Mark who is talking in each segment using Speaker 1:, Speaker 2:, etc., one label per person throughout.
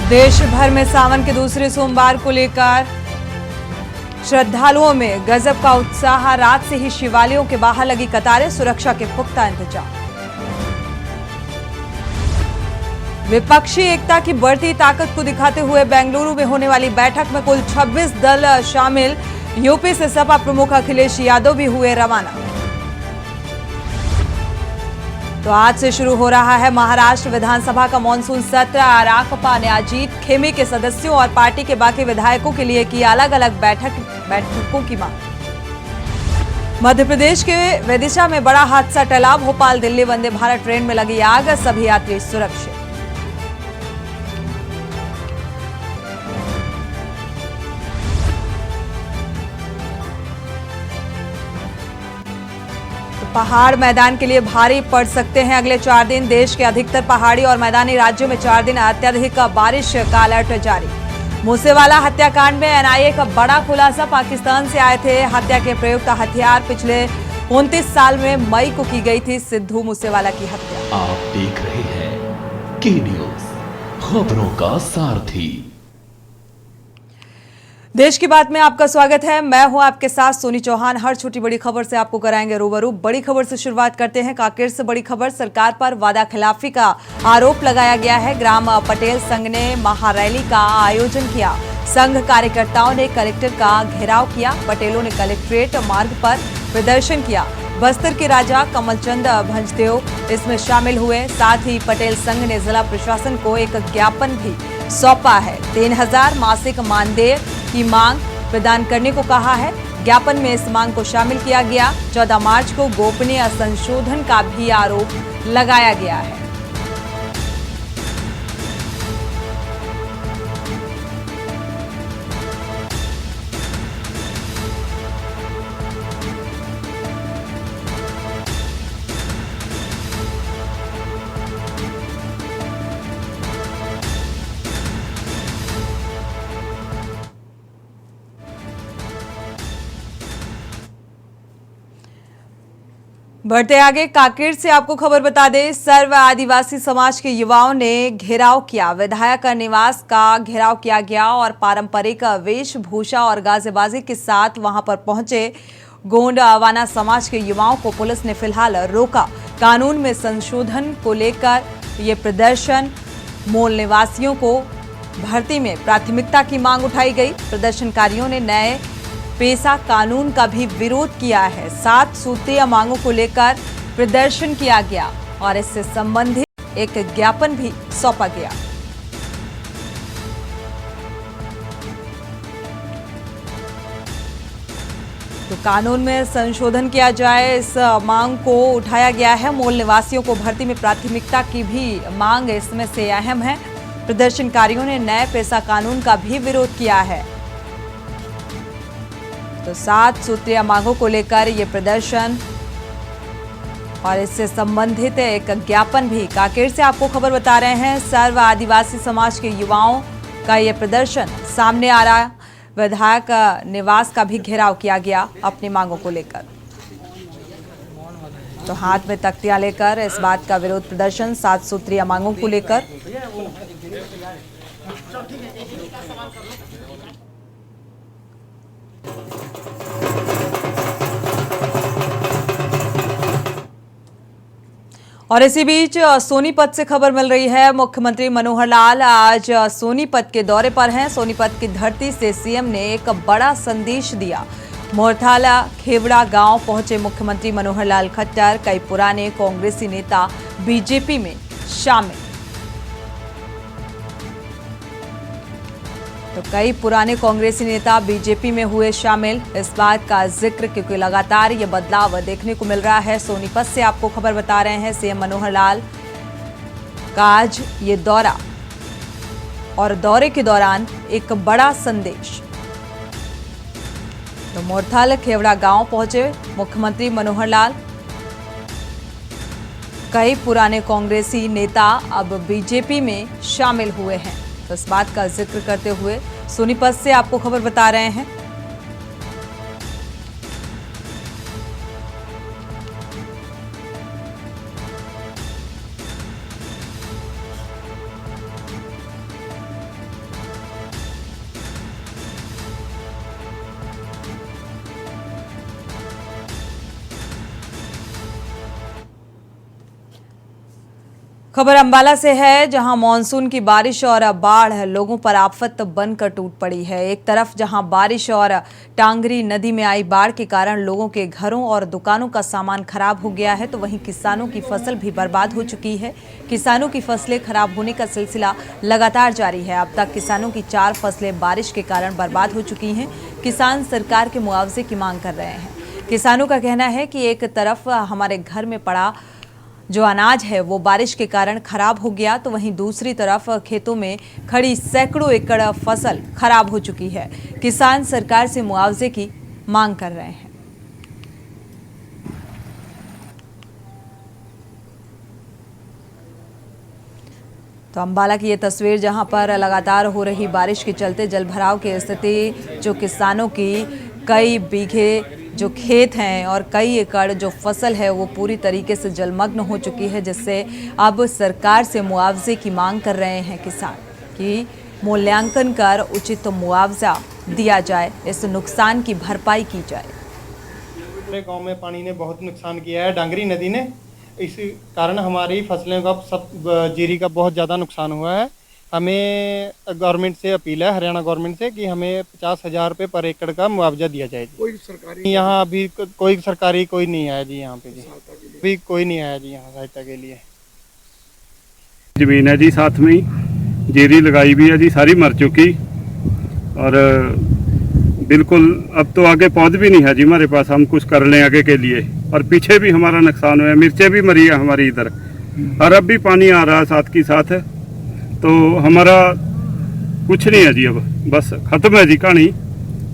Speaker 1: देश भर में सावन के दूसरे सोमवार को लेकर श्रद्धालुओं में गजब का उत्साह। रात से ही शिवालयों के बाहर लगी कतारें, सुरक्षा के पुख्ता इंतजाम। विपक्षी एकता की बढ़ती ताकत को दिखाते हुए बेंगलुरु में होने वाली बैठक में कुल 26 दल शामिल। यूपी से सपा प्रमुख अखिलेश यादव भी हुए रवाना। तो आज से शुरू हो रहा है महाराष्ट्र विधानसभा का मानसून सत्र। राकपा ने अजीत खेमे के सदस्यों और पार्टी के बाकी विधायकों के लिए की अलग अलग बैठकों की मांग। मध्य प्रदेश के विदिशा में बड़ा हादसा टला। भोपाल दिल्ली वंदे भारत ट्रेन में लगी आग, सभी यात्री सुरक्षित। पहाड़ मैदान के लिए भारी पड़ सकते हैं अगले 4 दिन। देश के अधिकतर पहाड़ी और मैदानी राज्यों में 4 दिन अत्यधिक बारिश का अलर्ट जारी। मूसेवाला हत्याकांड में एनआईए का बड़ा खुलासा। पाकिस्तान से आए थे हत्या के प्रयुक्त हथियार। पिछले 29 साल में मई को की गई थी सिद्धू मूसेवाला की हत्या।
Speaker 2: आप देख रहे हैं के न्यूज, खबरों का सारथी।
Speaker 1: देश की बात में आपका स्वागत है। मैं हूं आपके साथ सोनी चौहान। हर छोटी बड़ी खबर से आपको कराएंगे रूबरू। बड़ी खबर से शुरुआत करते हैं। कांकेर से बड़ी खबर। सरकार पर वादा खिलाफी का आरोप लगाया गया है। ग्राम पटेल संघ ने महारैली का आयोजन किया। संघ कार्यकर्ताओं ने कलेक्टर का घेराव किया। पटेलों ने कलेक्ट्रेट मार्ग पर प्रदर्शन किया। बस्तर के राजा कमलचंद भंजदेव इसमें शामिल हुए। साथ ही पटेल संघ ने जिला प्रशासन को एक ज्ञापन भी सौंपा है। 3000 मासिक मानदेय की मांग प्रदान करने को कहा है। ज्ञापन में इस मांग को शामिल किया गया। 14 मार्च को गोपनीय संशोधन का भी आरोप लगाया गया है। बढ़ते आगे, कांकेर से आपको खबर बता दें। सर्व आदिवासी समाज के युवाओं ने घेराव किया। विधायक निवास का घेराव किया गया और पारंपरिक वेशभूषा और गाजेबाजी के साथ वहां पर पहुंचे गोंड वाना समाज के युवाओं को पुलिस ने फिलहाल रोका। कानून में संशोधन को लेकर ये प्रदर्शन। मूल निवासियों को भर्ती में प्राथमिकता की मांग उठाई गई। प्रदर्शनकारियों ने नए पेशा कानून का भी विरोध किया है। 7 सूत्रीय मांगों को लेकर प्रदर्शन किया गया और इससे संबंधित एक ज्ञापन भी सौंपा गया। तो कानून में संशोधन किया जाए, इस मांग को उठाया गया है। मूल निवासियों को भर्ती में प्राथमिकता की भी मांग इसमें से अहम है। प्रदर्शनकारियों ने नए पेशा कानून का भी विरोध किया है। तो 7 सूत्रीय मांगों को लेकर यह प्रदर्शन और इससे संबंधित एक ज्ञापन भी। कांकेर से आपको खबर बता रहे हैं। सर्व आदिवासी समाज के युवाओं का यह प्रदर्शन सामने आ रहा है। विधायक निवास का भी घेराव किया गया अपनी मांगों को लेकर। तो हाथ में तख्तियां लेकर इस बात का विरोध प्रदर्शन 7 सूत्रीय मांगों को लेकर। और इसी बीच सोनीपत से खबर मिल रही है। मुख्यमंत्री मनोहर लाल आज सोनीपत के दौरे पर हैं। सोनीपत की धरती से सीएम ने एक बड़ा संदेश दिया। मोरथाला खेवड़ा गांव पहुंचे मुख्यमंत्री मनोहर लाल खट्टर। कई पुराने कांग्रेसी नेता बीजेपी में शामिल। तो कई पुराने कांग्रेसी नेता बीजेपी में हुए शामिल। इस बात का जिक्र क्योंकि लगातार ये बदलाव देखने को मिल रहा है। सोनीपत से आपको खबर बता रहे हैं। सीएम मनोहर लाल का आज ये दौरा और दौरे के दौरान एक बड़ा संदेश। तो मोरथल खेवड़ा गांव पहुंचे मुख्यमंत्री मनोहर लाल। कई पुराने कांग्रेसी नेता अब बीजेपी में शामिल हुए हैं। तो इस बात का जिक्र करते हुए सोनीपत से आपको खबर बता रहे हैं। खबर अंबाला से है, जहां मानसून की बारिश और बाढ़ लोगों पर आफत बनकर टूट पड़ी है। एक तरफ जहां बारिश और टांगरी नदी में आई बाढ़ के कारण लोगों के घरों और दुकानों का सामान खराब हो गया है, तो वहीं किसानों की फसल भी बर्बाद हो चुकी है। किसानों की फसलें खराब होने का सिलसिला लगातार जारी है। अब तक किसानों की 4 फसलें बारिश के कारण बर्बाद हो चुकी हैं। किसान सरकार के मुआवजे की मांग कर रहे हैं। किसानों का कहना है कि एक तरफ हमारे घर में पड़ा जो अनाज है वो बारिश के कारण खराब हो गया, तो वहीं दूसरी तरफ खेतों में खड़ी सैकड़ों एकड़ फसल खराब हो चुकी है। किसान सरकार से मुआवजे की मांग कर रहे हैं। तो अंबाला की ये तस्वीर, जहां पर लगातार हो रही बारिश के चलते जलभराव की स्थिति, जो किसानों की कई बीघे जो खेत हैं और कई एकड़ जो फसल है वो पूरी तरीके से जलमग्न हो चुकी है, जिससे अब सरकार से मुआवजे की मांग कर रहे हैं किसान कि मूल्यांकन कर उचित मुआवजा दिया जाए, इस नुकसान की भरपाई की जाए।
Speaker 3: पूरे गांव में पानी ने बहुत नुकसान किया है, डांगरी नदी ने। इस कारण हमारी फसलों का सब जीरी का बहुत ज़्यादा नुकसान हुआ है। हमें गवर्नमेंट से अपील है, हरियाणा गवर्नमेंट से, कि हमें 50,000 रुपये पर एकड़ का मुआवजा दिया जाए। कोई सरकारी यहाँ अभी कोई सरकारी कोई नहीं आया जी, यहाँ पे जी अभी कोई नहीं आया जी यहाँ सहायता के लिए।
Speaker 4: जमीन है जी, साथ में ही जीरी लगाई भी है जी, सारी मर चुकी और बिल्कुल अब तो आगे पौध भी नहीं है जी हमारे पास, हम कुछ कर लें आगे के लिए। और पीछे भी हमारा नुकसान हुआ है, मिर्चें भी मरी है हमारी इधर, और अब भी पानी आ रहा है साथ की साथ, तो हमारा कुछ नहीं है जी, अब बस ख़त्म है जी कहानी।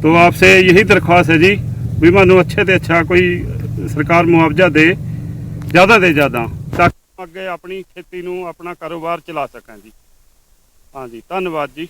Speaker 4: तो आपसे यही दरख्वास्त है जी, भी मानो अच्छे से अच्छा कोई सरकार मुआवजा दे, ज़्यादा से ज़्यादा, ताकि अगे अपनी खेती नूं अपना कारोबार चला सकें जी। हाँ जी, धन्यवाद जी।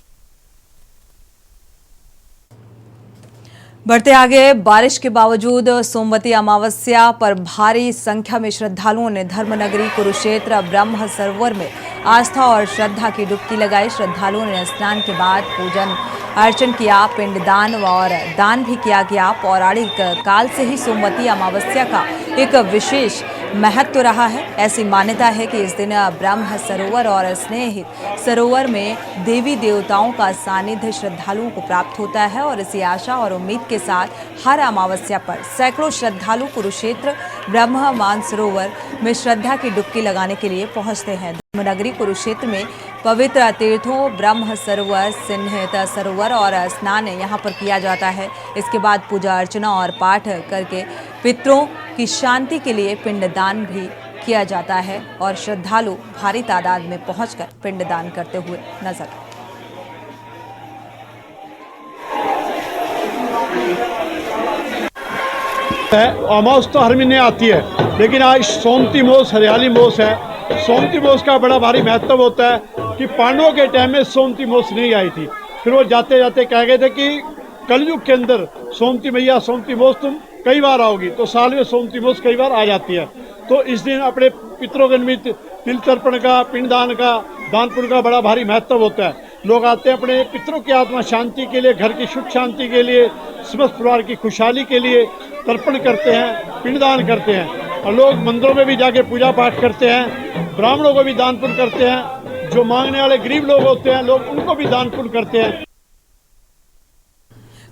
Speaker 1: बढ़ते आगे, बारिश के बावजूद सोमवती अमावस्या पर भारी संख्या में श्रद्धालुओं ने धर्मनगरी कुरुक्षेत्र ब्रह्म सरोवर में आस्था और श्रद्धा की डुबकी लगाई। श्रद्धालुओं ने स्नान के बाद पूजन अर्चन किया, पिंडदान और दान भी किया गया। पौराणिक काल से ही सोमवती अमावस्या का एक विशेष महत्व रहा है। ऐसी मान्यता है कि इस दिन ब्रह्म सरोवर और स्नेहित सरोवर में देवी देवताओं का सानिध्य श्रद्धालुओं को प्राप्त होता है, और इसी आशा और उम्मीद के साथ हर अमावस्या पर सैकड़ों श्रद्धालु कुरुक्षेत्र ब्रह्म मानसरोवर में श्रद्धा की डुबकी लगाने के लिए पहुंचते हैं। धर्मनगरी कुरुक्षेत्र में पवित्र तीर्थों ब्रह्म सरोवर, स्नेहित सरोवर और स्नान यहाँ पर किया जाता है। इसके बाद पूजा अर्चना और पाठ करके पितरों की शांति के लिए पिंडदान भी किया जाता है, और श्रद्धालु भारी तादाद में पहुंचकर पिंडदान करते हुए नजर
Speaker 5: अमावस तो हर महीने आती है, लेकिन आज सोमती मोस, हरियाली मोस है। सोमती मोस का बड़ा भारी महत्व होता है कि पांडवों के टाइम में सोमती मोस नहीं आई थी, फिर वो जाते जाते कह गए थे कि कलयुग के अंदर सोमती मैया, सोमती मोस तुम कई बार आओगी, तो साल में सोमती मोस कई बार आ जाती है। तो इस दिन अपने पितरों के निमित्त तिल तर्पण का, पिंडदान का, दान पुण्य का बड़ा भारी महत्व होता है। लोग आते हैं अपने पितरों की आत्मा शांति के लिए, घर की सुख शांति के लिए, समस्त परिवार की खुशहाली के लिए तर्पण करते हैं, पिंडदान करते हैं। और लोग मंदिरों में भी जाके पूजा पाठ करते हैं, ब्राह्मणों को भी दान पुण्य करते हैं, जो मांगने वाले गरीब लोग होते हैं लोग उनको भी दान पुण्य करते हैं।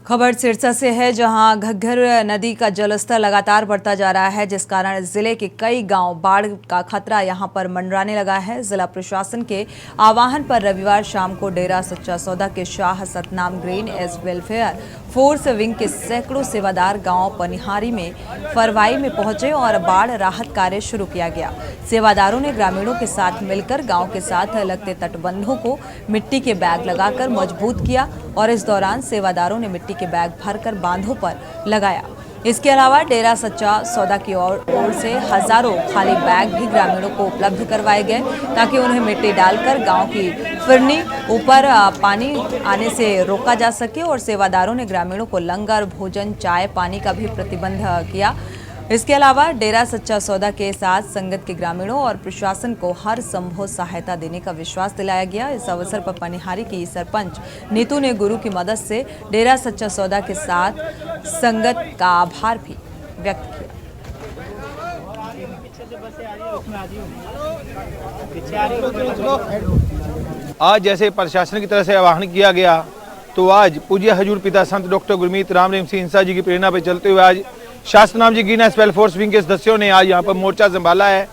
Speaker 1: खबर सिरसा से है, जहां घग्गर नदी का जलस्तर लगातार बढ़ता जा रहा है, जिस कारण जिले के कई गांव बाढ़ का खतरा यहां पर मंडराने लगा है। जिला प्रशासन के आह्वान पर रविवार शाम को डेरा सच्चा सौदा के Shah Satnam green S welfare force wing के सैकड़ों सेवादार गांव पनिहारी में फरवाई में पहुंचे और बाढ़ राहत कार्य शुरू किया गया। सेवादारों ने ग्रामीणों के साथ मिलकर गांव के साथ लगते तटबंधों को मिट्टी के बैग लगाकर मजबूत किया, और इस दौरान सेवादारों ने मिट्टी के बैग भरकर बांधों पर लगाया। इसके अलावा डेरा सच्चा सौदा की ओर से हजारों खाली बैग भी ग्रामीणों को उपलब्ध करवाए गए, ताकि उन्हें मिट्टी डालकर गांव की फिरनी ऊपर पानी आने से रोका जा सके। और सेवादारों ने ग्रामीणों को लंगर, भोजन, चाय, पानी का भी प्रतिबंध किया। इसके अलावा डेरा सच्चा सौदा के साथ संगत के ग्रामीणों और प्रशासन को हर संभव सहायता देने का विश्वास दिलाया गया। इस अवसर पर पनिहारी की सरपंच नीतू ने गुरु की मदद से डेरा सच्चा सौदा के साथ संगत का आभार भी व्यक्त किया।
Speaker 6: आज जैसे प्रशासन की तरफ से आह्वान किया गया, तो आज पूज्य हजूर पिता संत डॉक्टर गुरमीत राम रहीम सिंह इंसा जी की प्रेरणा पर चलते हुए आज शास्त्रनाम जी गिरनार स्पेशल फोर्स विंग के सदस्यों ने आज यहाँ पर मोर्चा संभाला है।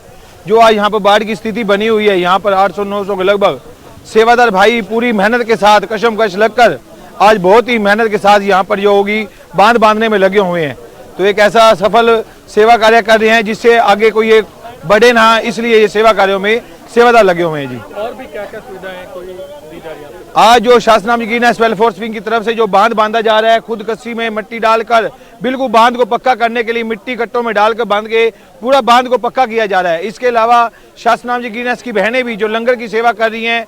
Speaker 6: जो आज यहाँ पर बाढ़ की स्थिति बनी हुई है, यहाँ पर 800-900 के लगभग सेवादार भाई पूरी मेहनत के साथ कशमकश लगकर आज बहुत ही मेहनत के साथ यहाँ पर जो होगी बांध बांधने में लगे हुए हैं। तो एक ऐसा सफल सेवा कार्य कर रहे हैं जिससे आगे कोई एक बढ़े ना, इसलिए ये सेवा कार्यों में सेवादार लगे हुए हैं जी।
Speaker 7: और भी क्या क्या सुविधाएं कोई दी जा रही है?
Speaker 6: आज जो शास्त्रनाम जी गिरनार स्पेशल फोर्स विंग की तरफ से जो बांध बांधा जा रहा है, खुद कस्सी में मिट्टी डालकर बिल्कुल बांध को पक्का करने के लिए मिट्टी कट्टों में डालकर बांध के पूरा बांध को पक्का किया जा रहा है। इसके अलावा शास्त्रनाम जी गिरनार की बहनें भी जो लंगर की सेवा कर रही हैं।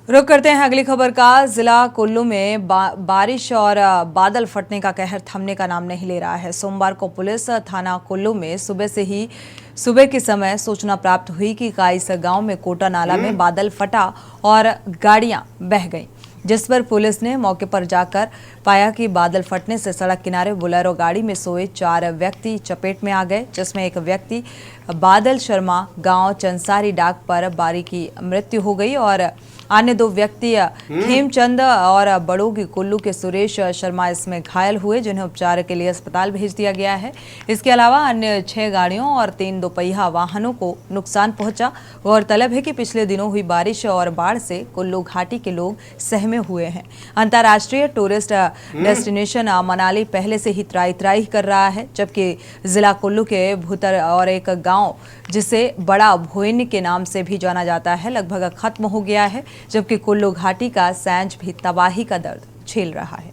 Speaker 1: रुक करते हैं अगली खबर का। जिला कुल्लू में बारिश और बादल फटने का कहर थमने का नाम नहीं ले रहा है। सोमवार को पुलिस थाना कुल्लू में सुबह के समय सूचना प्राप्त हुई कि काइस गांव में कोटा नाला में बादल फटा और गाड़ियां बह गईं, जिस पर पुलिस ने मौके पर जाकर पाया कि बादल फटने से सड़क किनारे बोलेरो गाड़ी में सोए 4 व्यक्ति चपेट में आ गए, जिसमें एक व्यक्ति बादल शर्मा गांव चंसारी डाक पर बारी की मृत्यु हो गई और अन्य 2 व्यक्ति खेमचंद और बड़ोगी कुल्लू के सुरेश शर्मा इसमें घायल हुए, जिन्हें उपचार के लिए अस्पताल भेज दिया गया है। इसके अलावा अन्य 6 गाड़ियों और 3 दोपहिया वाहनों को नुकसान पहुंचा। गौरतलब है कि पिछले दिनों हुई बारिश और बाढ़ से कुल्लू घाटी के लोग सहमे हुए हैं। अंतर्राष्ट्रीय टूरिस्ट डेस्टिनेशन मनाली पहले से ही त्राही कर रहा है, जबकि जिला कुल्लू के भूतर और एक गाँव जिसे बड़ा भोइन के नाम से भी जाना जाता है लगभग खत्म हो गया है, जबकि कुल्लू घाटी का सैंज भी तबाही का दर्द झेल रहा है।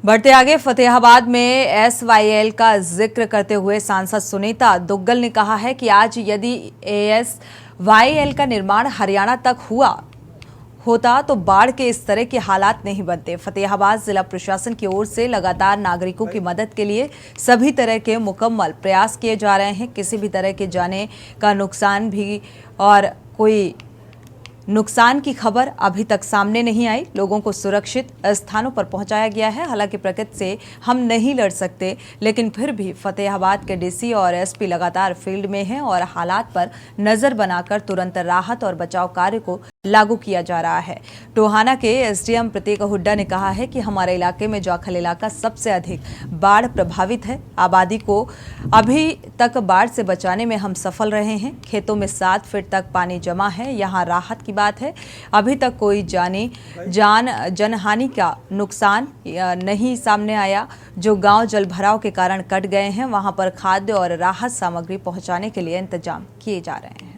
Speaker 1: बढ़ते आगे, फतेहाबाद में SYL का जिक्र करते हुए सांसद सुनीता दुग्गल ने कहा है कि आज यदि SYL का निर्माण हरियाणा तक होता तो बाढ़ के इस तरह के हालात नहीं बनते। फतेहाबाद जिला प्रशासन की ओर से लगातार नागरिकों की मदद के लिए सभी तरह के मुकम्मल प्रयास किए जा रहे हैं। किसी भी तरह के जाने का नुकसान भी और कोई नुकसान की खबर अभी तक सामने नहीं आई। लोगों को सुरक्षित स्थानों पर पहुंचाया गया है। हालांकि प्रकृति से हम नहीं लड़ सकते, लेकिन फिर भी फतेहाबाद के DC और SP लगातार फील्ड में हैं और हालात पर नजर बनाकर तुरंत राहत और बचाव कार्य को लागू किया जा रहा है। टोहाना के SDM प्रतीक हुड्डा ने कहा है कि हमारे इलाके में जाखल इलाका सबसे अधिक बाढ़ प्रभावित है। आबादी को अभी तक बाढ़ से बचाने में हम सफल रहे हैं। खेतों में 7 फीट तक पानी जमा है। यहाँ राहत की बात है, अभी तक कोई जनहानि का नुकसान नहीं सामने आया। जो गांव जल भराव के कारण कट गए हैं, वहां पर खाद्य और राहत सामग्री पहुंचाने के लिए इंतजाम किए जा रहे हैं।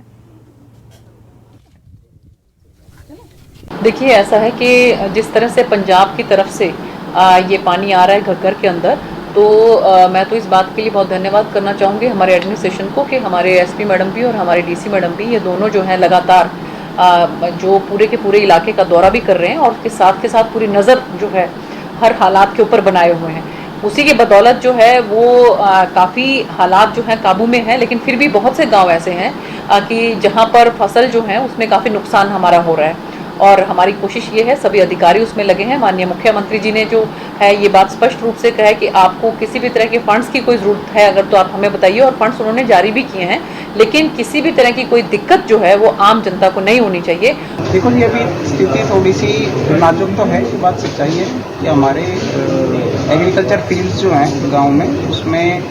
Speaker 8: देखिए, ऐसा है कि जिस तरह से पंजाब की तरफ से ये पानी आ रहा है घर घर के अंदर, तो मैं तो इस बात के लिए बहुत धन्यवाद करना चाहूँगी हमारे एडमिनिस्ट्रेशन को कि हमारे SP मैडम भी और हमारे DC मैडम भी, ये दोनों जो हैं लगातार जो पूरे के पूरे इलाके का दौरा भी कर रहे हैं और उसके साथ पूरी नज़र जो है हर हालात के ऊपर बनाए हुए हैं। उसी की बदौलत जो है वो काफ़ी हालात जो हैं काबू में है, लेकिन फिर भी बहुत से गांव ऐसे हैं कि जहां पर फसल जो है उसमें काफ़ी नुकसान हमारा हो रहा है और हमारी कोशिश ये है, सभी अधिकारी उसमें लगे हैं। माननीय मुख्यमंत्री जी ने जो है ये बात स्पष्ट रूप से कहा है कि आपको किसी भी तरह के फंड्स की कोई ज़रूरत है अगर तो आप हमें बताइए, और फंड्स उन्होंने जारी भी किए हैं, लेकिन किसी भी तरह की कोई दिक्कत जो है वो आम जनता को नहीं होनी चाहिए।
Speaker 9: देखो, ये अभी स्थिति थोड़ी सी नाजुक तो है, ये बात सच्चाई है कि हमारे एग्रीकल्चर फील्ड्स जो हैं गाँव में उसमें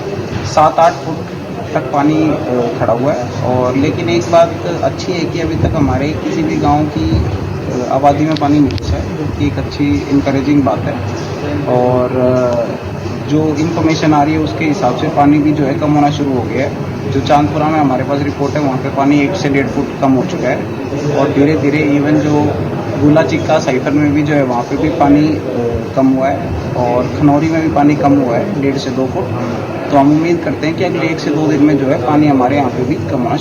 Speaker 9: 7-8 फुट तक पानी खड़ा हुआ है। और लेकिन एक बात अच्छी है कि अभी तक हमारे किसी भी गांव की आबादी में पानी नहीं घुसा है, जो कि एक अच्छी इनकरेजिंग बात है। और जो इन्फॉर्मेशन आ रही है उसके हिसाब से पानी भी जो है कम होना शुरू हो गया है। जो चांदपुरा में हमारे पास रिपोर्ट है वहाँ पे पानी 1 से 1.5 फुट कम हो चुका है और धीरे धीरे इवन जो गुला चिक्का साइफर में भी जो है वहाँ पे भी पानी कम हुआ है और खनौरी में भी पानी कम हुआ है 1.5 से 2 फुट। तो हम उम्मीद करते हैं कि अगले 1 से 2 दिन में जो है पानी हमारे यहाँ पे भी कम होना।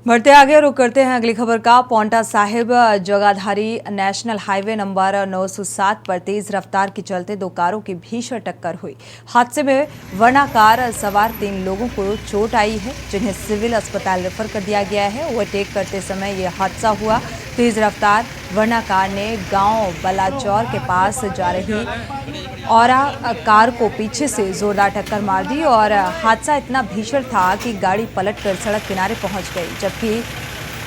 Speaker 1: बढ़ते आगे रुक करते हैं अगली खबर का। Paonta Sahib Jagadhri national highway number 907 पर तेज रफ्तार के चलते दो कारों की भीषण टक्कर हुई। हादसे में वर्ना कार सवार 3 लोगों को चोट आई है, जिन्हें सिविल अस्पताल रेफर कर दिया गया है। ओवरटेक करते समय यह हादसा हुआ। तेज रफ्तार वर्ना कार ने गांव बलाचौर के पास जा रही और कार को पीछे से जोरदार टक्कर मार दी और हादसा इतना भीषण था कि गाड़ी पलटकर सड़क किनारे पहुंच गई। जबकि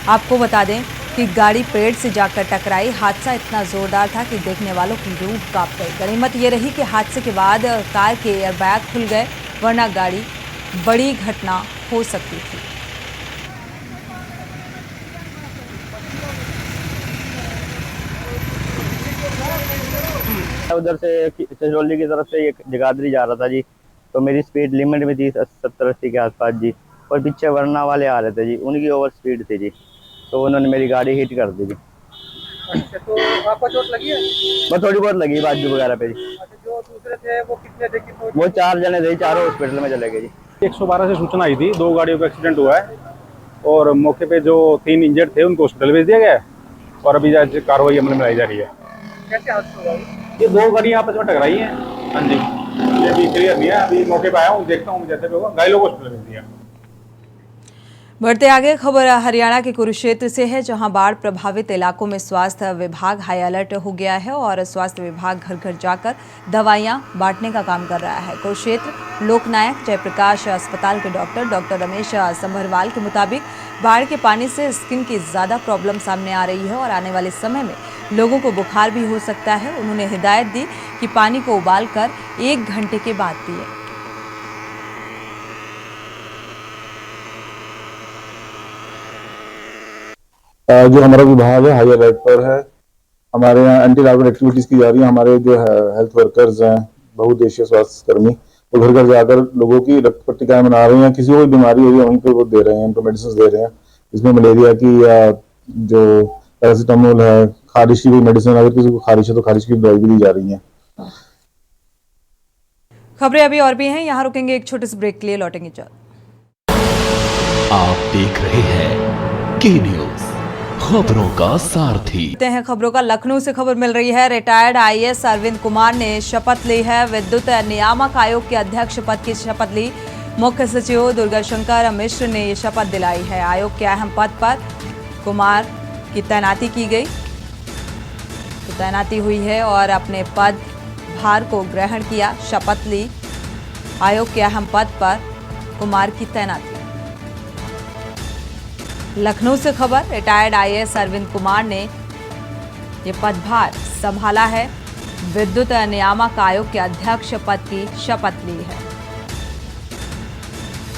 Speaker 1: आपको बता दें कि गाड़ी पेड़ से जाकर टकराई। हादसा इतना जोरदार था कि देखने वालों की रूह कांप गई। गनीमत ये रही कि हादसे के बाद कार के एयरबैग खुल गए, वरना गाड़ी बड़ी घटना हो सकती थी।
Speaker 10: उधर से चंचौली की तरफ से एक जगाधरी जा रहा था जी, तो मेरी स्पीड लिमिट में थी 70-80 के आसपास जी, और पीछे वरना वाले आ रहे थे जी, उनकी ओवर स्पीड थी जी, तो उन्होंने मेरी गाड़ी हिट कर दी जी।
Speaker 7: अच्छा, तो आपको चोट लगी है?
Speaker 10: बस थोड़ी बहुत लगी बाजू वगैरह पे जी।
Speaker 7: अच्छा, जो दूसरे थे वो कितने थे?
Speaker 10: वो 4 जने थे, चारों हॉस्पिटल में चले गए जी।
Speaker 5: 112 से सूचना आई थी 2 गाड़ियों का एक्सीडेंट हुआ है और मौके पे जो 3 इंजर्ड थे उनको हॉस्पिटल भेज दिया गया है और अभी कार्रवाई अमल में लाई जा रही है।
Speaker 7: कैसे हादसा हुआ?
Speaker 5: ये 2 गाड़ियां आपस में टकराई हैं। हाँ जी, ये भी क्लियर नहीं है, अभी मौके पे आया हूँ, देखता हूँ जैसे भी होगा। घायलों को हॉस्पिटल भेज दिया।
Speaker 1: बढ़ते आगे खबर हरियाणा के कुरुक्षेत्र से है, जहां बाढ़ प्रभावित इलाकों में स्वास्थ्य विभाग हाई अलर्ट हो गया है और स्वास्थ्य विभाग घर घर जाकर दवाइयां बांटने का काम कर रहा है। कुरुक्षेत्र लोकनायक जयप्रकाश अस्पताल के डॉक्टर रमेश संभरवाल के मुताबिक बाढ़ के पानी से स्किन की ज़्यादा प्रॉब्लम सामने आ रही है और आने वाले समय में लोगों को बुखार भी हो सकता है। उन्होंने हिदायत दी कि पानी को उबालकर 1 घंटे के बाद पिए।
Speaker 11: जो हमारा विभाग है हाई अलर्ट पर है। हमारे यहाँ एंटी लार्वल एक्टिविटीज की जा रही है। हमारे जो है हेल्थ वर्कर्स हैं, बहुउद्देशीय स्वास्थ्य कर्मी, वो घर घर जाकर लोगों की रक्त पट्टिकाएं बना रहे हैं। किसी को भी बीमारी हो रही है वहीं पे वो दे रहे हैं, उनको मेडिसिन दे रहे हैं। इसमें मलेरिया की या जो पैरासिटामोल है, खारिश की भी मेडिसिन, अगर किसी को खारिश है तो खारिश की दवाई भी दी जा रही है।
Speaker 1: खबरें अभी और भी हैं, यहाँ रुकेंगे एक छोटे से ब्रेक के लिए, लौटेंगे जल्द।
Speaker 2: आप देख रहे हैं के न्यूज, खबरों का सारथी।
Speaker 1: हैं खबरों का। लखनऊ से खबर मिल रही है, रिटायर्ड आईएएस अरविंद कुमार ने शपथ ली है। विद्युत नियामक आयोग के अध्यक्ष पद की शपथ ली। मुख्य सचिव दुर्गाशंकर मिश्र ने ये शपथ दिलाई है। आयोग के अहम पद पर कुमार की तैनाती की गई, तो तैनाती हुई है और अपने पद भार को ग्रहण किया, शपथ ली। आयोग के अहम पद पर कुमार की तैनाती। लखनऊ से खबर, रिटायर्ड आईएएस अरविंद कुमार ने ये पदभार संभाला है। विद्युत नियामक आयोग के अध्यक्ष पद की शपथ ली है,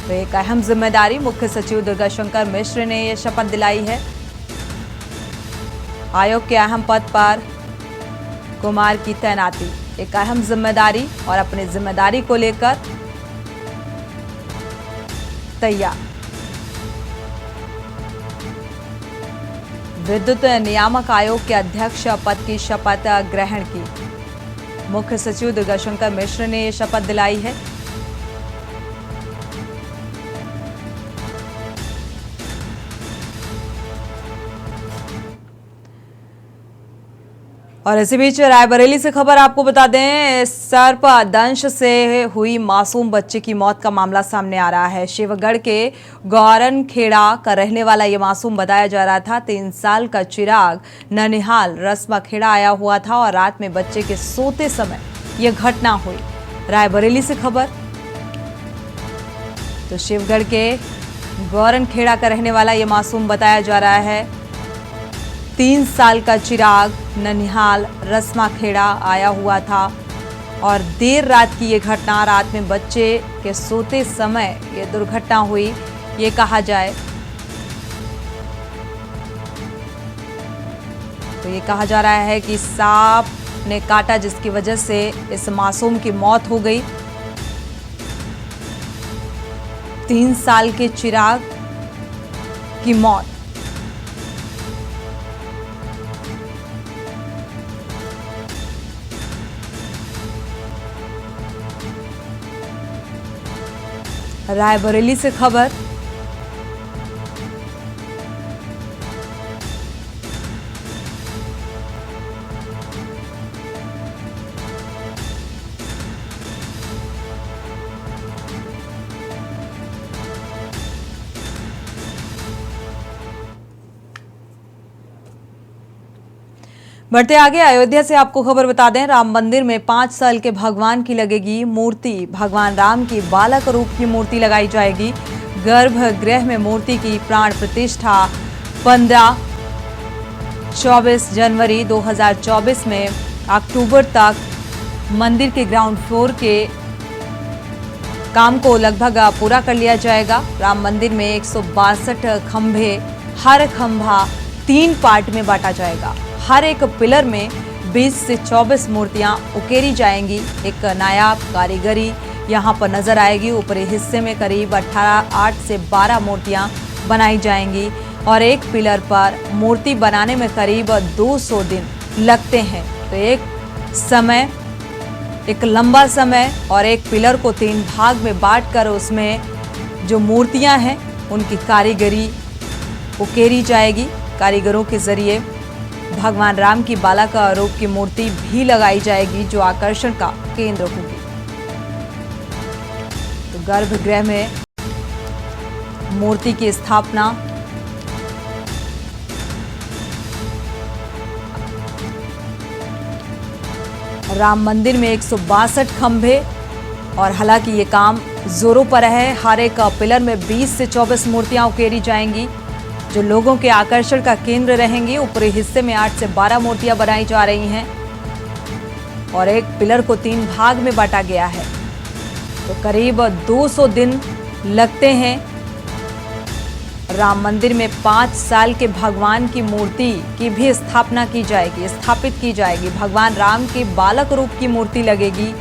Speaker 1: तो एक अहम जिम्मेदारी मुख्य सचिव दुर्गाशंकर मिश्र ने यह शपथ दिलाई है। आयोग के अहम पद पर कुमार की तैनाती, एक अहम जिम्मेदारी और अपनी जिम्मेदारी को लेकर तैयार। विद्युत नियामक आयोग के अध्यक्ष पद की शपथ ग्रहण की। मुख्य सचिव दुर्गाशंकर मिश्र ने यह शपथ दिलाई है। और इसी बीच रायबरेली से खबर आपको बता दें, सर्पदंश से हुई मासूम बच्चे की मौत का मामला सामने आ रहा है। शिवगढ़ के गौरन खेड़ा का रहने वाला ये मासूम बताया जा रहा था। 3 साल का चिराग ननिहाल रस्मा खेड़ा आया हुआ था और रात में बच्चे के सोते समय यह घटना हुई। रायबरेली से खबर, तो शिवगढ़ के गौरन खेड़ा का रहने वाला ये मासूम बताया जा रहा है। 3 साल का चिराग ननिहाल रस्मा खेड़ा आया हुआ था और देर रात की ये घटना, रात में बच्चे के सोते समय ये दुर्घटना हुई, ये कहा जाए तो ये कहा जा रहा है कि सांप ने काटा, जिसकी वजह से इस मासूम की मौत हो गई। 3 साल के चिराग की मौत। रायबरेली से खबर, बढ़ते आगे, अयोध्या से आपको खबर बता दें, राम मंदिर में 5 साल के भगवान की लगेगी मूर्ति। भगवान राम की बालक रूप की मूर्ति लगाई जाएगी। गर्भगृह में मूर्ति की प्राण प्रतिष्ठा 15-24 जनवरी 2024 में अक्टूबर तक मंदिर के ग्राउंड फ्लोर के काम को लगभग पूरा कर लिया जाएगा। राम मंदिर में 162 खंभे, हर खंभा 3 पार्ट में बांटा जाएगा। हर एक पिलर में 20 से 24 मूर्तियां उकेरी जाएंगी। एक नायाब कारीगरी यहां पर नजर आएगी। ऊपरी हिस्से में करीब 8 से 12 मूर्तियां बनाई जाएंगी और एक पिलर पर मूर्ति बनाने में करीब 200 दिन लगते हैं। तो एक लंबा समय और एक पिलर को 3 भाग में बांटकर उसमें जो मूर्तियां हैं उनकी कारीगरी उकेरी जाएगी। कारीगरों के जरिए भगवान राम की बालक रूप की मूर्ति भी लगाई जाएगी जो आकर्षण का केंद्र होगी। तो गर्भगृह में मूर्ति की स्थापना राम मंदिर में 162 खंभे और हालांकि ये काम जोरों पर है। हर एक पिलर में 20 से 24 मूर्तियां उकेरी जाएंगी जो लोगों के आकर्षण का केंद्र रहेंगी। ऊपरी हिस्से में 8 से 12 मूर्तियां बनाई जा रही हैं और एक पिलर को 3 भाग में बांटा गया है। तो करीब 200 दिन लगते हैं। राम मंदिर में 5 साल के भगवान की मूर्ति की भी स्थापित की जाएगी। भगवान राम के बालक रूप की मूर्ति लगेगी।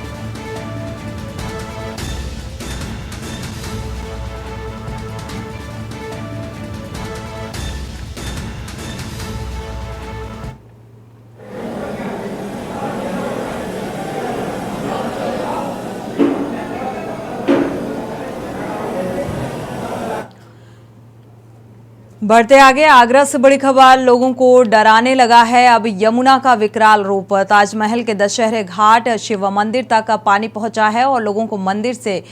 Speaker 1: बढ़ते आगे, आगरा से बड़ी खबर लोगों को डराने लगा है। अब यमुना का विकराल रूप। ताजमहल के दशहरे घाट शिव मंदिर तक पानी पहुंचा है और लोगों को मंदिर से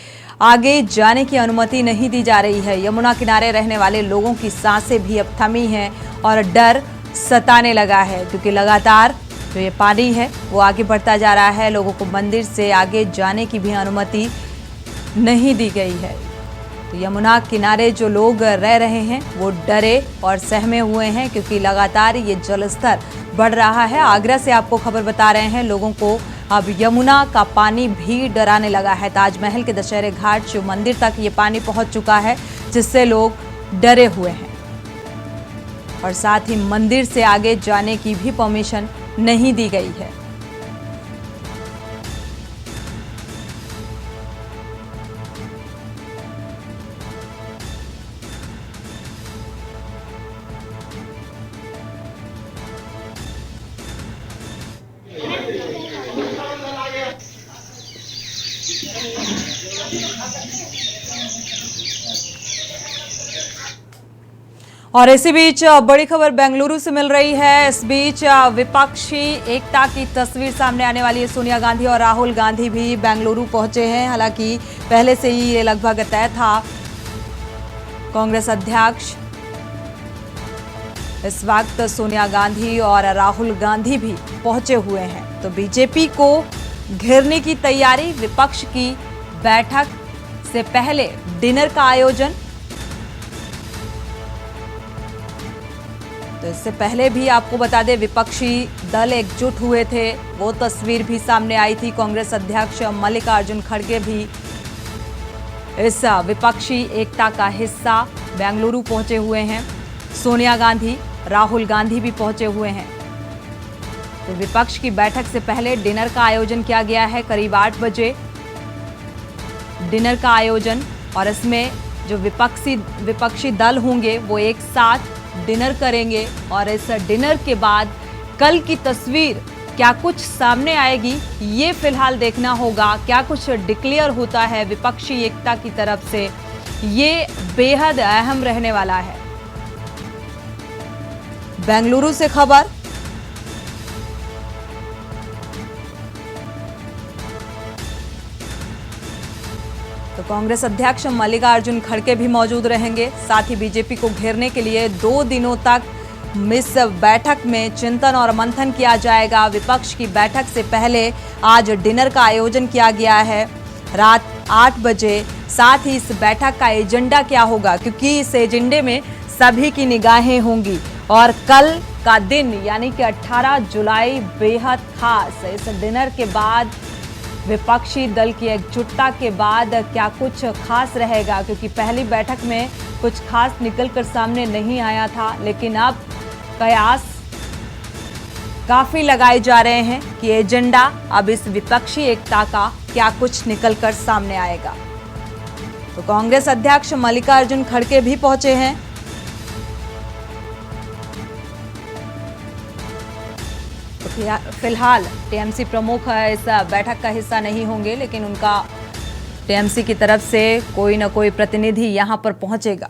Speaker 1: आगे जाने की अनुमति नहीं दी जा रही है। यमुना किनारे रहने वाले लोगों की सांसें भी अब थमी हैं और डर सताने लगा है क्योंकि लगातार जो ये पानी है वो आगे बढ़ता जा रहा है। लोगों को मंदिर से आगे जाने की भी अनुमति नहीं दी गई है। तो यमुना किनारे जो लोग रह रहे हैं वो डरे और सहमे हुए हैं क्योंकि लगातार ये जलस्तर बढ़ रहा है। आगरा से आपको खबर बता रहे हैं, लोगों को अब यमुना का पानी भी डराने लगा है। ताजमहल के दशहरे घाट शिव मंदिर तक ये पानी पहुंच चुका है जिससे लोग डरे हुए हैं और साथ ही मंदिर से आगे जाने की भी परमिशन नहीं दी गई है। और इसी बीच बड़ी खबर बेंगलुरु से मिल रही है। इस बीच विपक्षी एकता की तस्वीर सामने आने वाली है। सोनिया गांधी और राहुल गांधी भी बेंगलुरु पहुंचे हैं। हालांकि पहले से ही ये लगभग तय था। कांग्रेस अध्यक्ष इस वक्त सोनिया गांधी और राहुल गांधी भी पहुंचे हुए हैं। तो बीजेपी को घेरने की तैयारी, विपक्ष की बैठक से पहले डिनर का आयोजन। तो इससे पहले भी आपको बता दें विपक्षी दल एकजुट हुए थे, वो तस्वीर भी सामने आई थी। कांग्रेस अध्यक्ष मल्लिकार्जुन खड़गे भी इस विपक्षी एकता का हिस्सा बेंगलुरु पहुंचे हुए हैं। सोनिया गांधी, राहुल गांधी भी पहुंचे हुए हैं। तो विपक्ष की बैठक से पहले डिनर का आयोजन किया गया है। करीब 8 बजे डिनर का आयोजन और इसमें जो विपक्षी दल होंगे वो एक साथ डिनर करेंगे और इस डिनर के बाद कल की तस्वीर क्या कुछ सामने आएगी ये फिलहाल देखना होगा। क्या कुछ डिक्लेयर होता है विपक्षी एकता की तरफ से, ये बेहद अहम रहने वाला है। बेंगलुरु से खबर। तो कांग्रेस अध्यक्ष मल्लिकार्जुन खड़गे भी मौजूद रहेंगे। साथ ही बीजेपी को घेरने के लिए 2 दिनों तक इस बैठक में चिंतन और मंथन किया जाएगा। विपक्ष की बैठक से पहले आज डिनर का आयोजन किया गया है रात 8 बजे। साथ ही इस बैठक का एजेंडा क्या होगा, क्योंकि इस एजेंडे में सभी की निगाहें होंगी और कल का दिन यानी कि 18 जुलाई बेहद खास। इस डिनर के बाद विपक्षी दल की एकजुटता के बाद क्या कुछ खास रहेगा, क्योंकि पहली बैठक में कुछ खास निकलकर सामने नहीं आया था, लेकिन अब कयास काफी लगाए जा रहे हैं कि एजेंडा अब इस विपक्षी एकता का क्या कुछ निकलकर सामने आएगा। तो कांग्रेस अध्यक्ष मल्लिकार्जुन खड़गे भी पहुंचे हैं। तो फिलहाल टीएमसी प्रमुख इस बैठक का हिस्सा नहीं होंगे, लेकिन उनका टीएमसी की तरफ से कोई न कोई प्रतिनिधि यहां पर पहुंचेगा।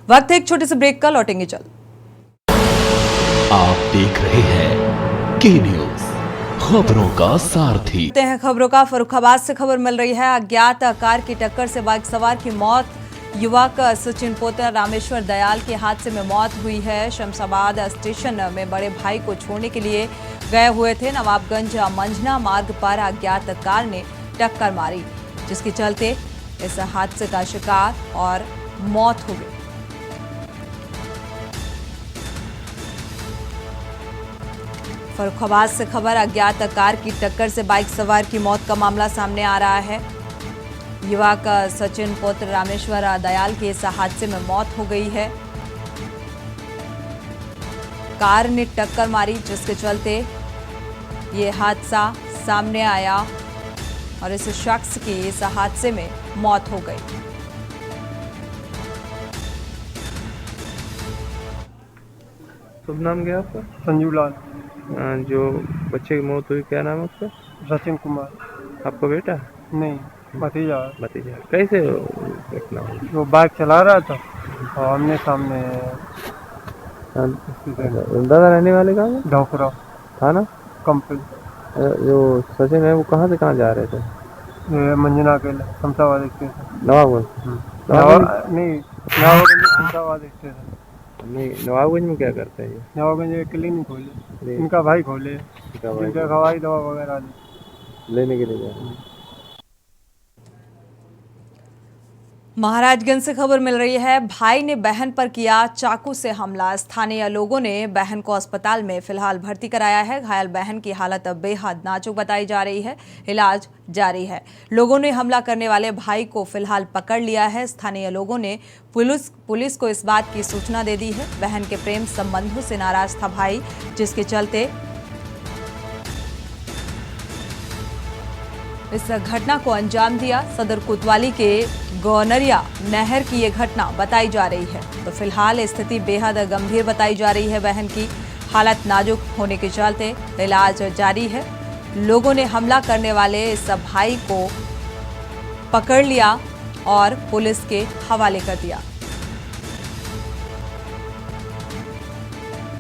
Speaker 1: वक्त है एक छोटे से ब्रेक का, लौटेंगे जल्द।
Speaker 2: आप देख रहे हैं के न्यूज, खबरों का सारथी।
Speaker 1: खबरों का फर्रुखाबाद से खबर मिल रही है। अज्ञात कार की टक्कर से बाइक सवार की मौत। युवक सचिन पोत्र रामेश्वर दयाल के हादसे में मौत हुई है। शमशाबाद स्टेशन में बड़े भाई को छोड़ने के लिए गए हुए थे। नवाबगंज मंझना मार्ग पर अज्ञात कार ने टक्कर मारी, जिसके चलते इस हादसे का शिकार और मौत हो गई। फर्रुखाबाद से खबर, अज्ञात कार की टक्कर से बाइक सवार की मौत का मामला सामने आ रहा है। युवक सचिन पुत्र रामेश्वर दयाल की इस हादसे में मौत हो गई है। कार ने टक्कर मारी, जिसके चलते ये हादसा सामने आया और इस शख्स की इस हादसे में मौत हो गई।
Speaker 12: शुभ नाम क्या आपका?
Speaker 5: संजू लाल।
Speaker 12: जो बच्चे की मौत हुई क्या नाम है उसका?
Speaker 5: सचिन कुमार।
Speaker 12: आपका बेटा?
Speaker 5: नहीं, भतीजा।
Speaker 12: भतीजा। कैसे घटना हुई?
Speaker 5: वो बाइक चला रहा था और आमने सामने।
Speaker 12: दादा रहने वाले कहाँ है?
Speaker 5: ढोकरा
Speaker 12: थाना
Speaker 5: कंपनी।
Speaker 12: जो सचिन है वो कहाँ से कहाँ जा रहे थे?
Speaker 5: मंजना के शमशाबाद स्टेशन।
Speaker 12: नवाबगंज?
Speaker 5: नहीं, नवाबगंज शमशाबाद स्टेशन।
Speaker 12: नहीं, नवाबगंज में क्या करते हैं ये?
Speaker 5: नवाबगंज में क्लिनिक खोले, इनका भाई खोले, इनका हवाई दवा वगैरह
Speaker 12: लेने के लिए जा रहे हैं।
Speaker 1: महाराजगंज से खबर मिल रही है। भाई ने बहन पर किया चाकू से हमला। स्थानीय लोगों ने बहन को अस्पताल में फिलहाल भर्ती कराया है। घायल बहन की हालत बेहद नाजुक बताई जा रही है, इलाज जारी है। लोगों ने हमला करने वाले भाई को फिलहाल पकड़ लिया है। स्थानीय लोगों ने पुलिस को इस बात की सूचना दे दी है। बहन के प्रेम संबंधों से नाराज था भाई, जिसके चलते इस घटना को अंजाम दिया। सदर कोतवाली के गौनरिया नहर की ये घटना बताई जा रही है। तो फिलहाल स्थिति बेहद गंभीर बताई जा रही है। बहन की हालत नाजुक होने के चलते इलाज जारी है। लोगों ने हमला करने वाले इस भाई को पकड़ लिया और पुलिस के हवाले कर दिया।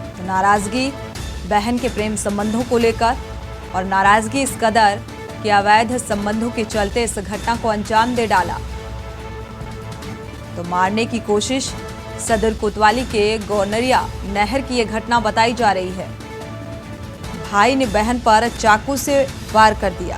Speaker 1: तो नाराजगी बहन के प्रेम संबंधों को लेकर और नाराजगी इस कदर कि अवैध संबंधों के चलते इस घटना को अंजाम दे डाला। तो मारने की कोशिश। सदर कोतवाली के गौनरिया नहर की यह घटना बताई जा रही है। भाई ने बहन पर चाकू से वार कर दिया।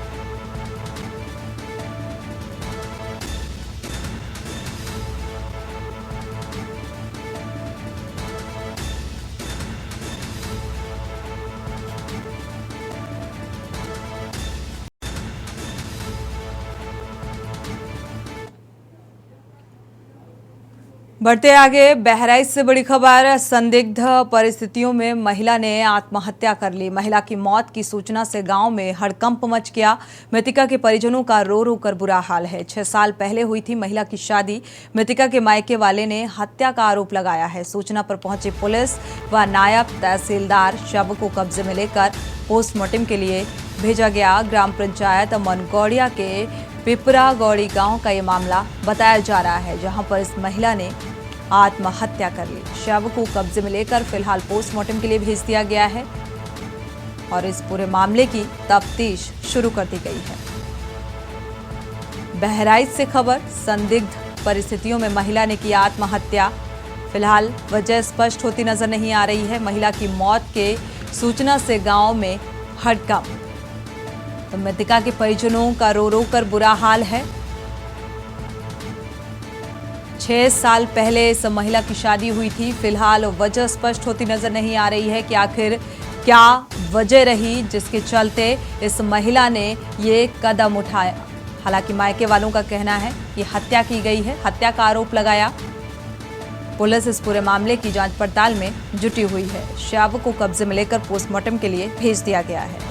Speaker 1: बढ़ते आगे, बहराइच से बड़ी खबर। संदिग्ध परिस्थितियों में महिला ने आत्महत्या कर ली। महिला की मौत की सूचना से गांव में हड़कंप मच गया। मृतका के परिजनों का रो रो कर बुरा हाल है। 6 साल पहले हुई थी महिला की शादी। मृतका के मायके वाले ने हत्या का आरोप लगाया है। सूचना पर पहुंची पुलिस व नायब तहसीलदार शव को कब्जे में लेकर पोस्टमार्टम के लिए भेजा गया। ग्राम पंचायत मनगौड़िया के पिपरा गौड़ी गांव का ये मामला बताया जा रहा है, जहां पर इस महिला ने आत्महत्या कर ली। शव को कब्जे में लेकर फिलहाल पोस्टमार्टम के लिए भेज दिया गया है और इस पूरे मामले की तफ्तीश शुरू कर दी गई है। बहराइच से खबर। संदिग्ध परिस्थितियों में महिला ने की आत्महत्या। फिलहाल वजह स्पष्ट होती नजर नहीं आ रही है। महिला की मौत के सूचना से गांव में हड़कंप। तो मृतका के परिजनों का रो रो कर बुरा हाल है। 6 साल पहले इस महिला की शादी हुई थी। फिलहाल वजह स्पष्ट होती नजर नहीं आ रही है कि आखिर क्या वजह रही जिसके चलते इस महिला ने ये कदम उठाया। हालांकि मायके वालों का कहना है कि हत्या की गई है, हत्या का आरोप लगाया। पुलिस इस पूरे मामले की जांच पड़ताल में जुटी हुई है। शव को कब्जे में लेकर पोस्टमार्टम के लिए भेज दिया गया है।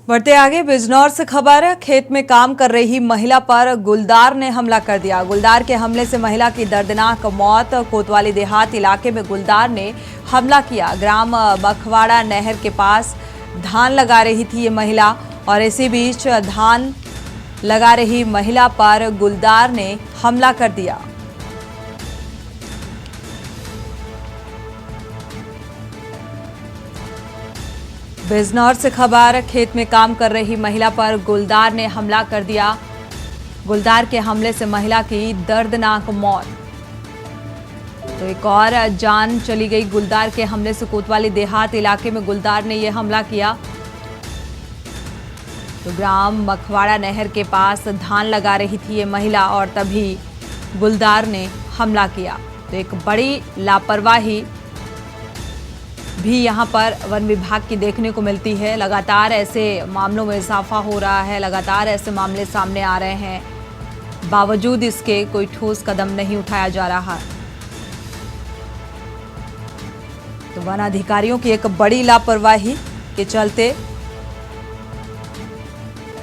Speaker 1: बढ़ते आगे, बिजनौर से खबर है। खेत में काम कर रही महिला पर गुलदार ने हमला कर दिया। गुलदार के हमले से महिला की दर्दनाक मौत। कोतवाली देहात इलाके में गुलदार ने हमला किया। ग्राम मखवाड़ा नहर के पास धान लगा रही थी ये महिला और इसी बीच धान लगा रही महिला पर गुलदार ने हमला कर दिया। बिजनौर से खबर, खेत में काम कर रही महिला पर गुलदार ने हमला कर दिया। गुलदार के हमले से महिला की दर्दनाक मौत। तो एक और जान चली गई गुलदार के हमले से। कोतवाली देहात इलाके में गुलदार ने यह हमला किया। तो ग्राम मखवाड़ा नहर के पास धान लगा रही थी ये महिला और तभी गुलदार ने हमला किया। तो एक बड़ी लापरवाही भी यहाँ पर वन विभाग की देखने को मिलती है। लगातार ऐसे मामलों में इजाफा हो रहा है, लगातार ऐसे मामले सामने आ रहे हैं, बावजूद इसके कोई ठोस कदम नहीं उठाया जा रहा। तो वन अधिकारियों की एक बड़ी लापरवाही के चलते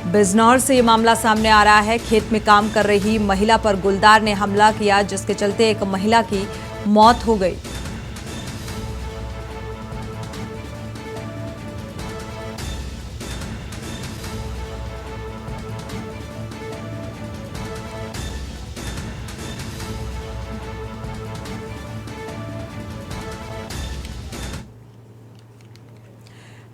Speaker 1: बिजनौर से ये मामला सामने आ रहा है। खेत में काम कर रही महिला पर गुलदार ने हमला किया जिसके चलते एक महिला की मौत हो गई।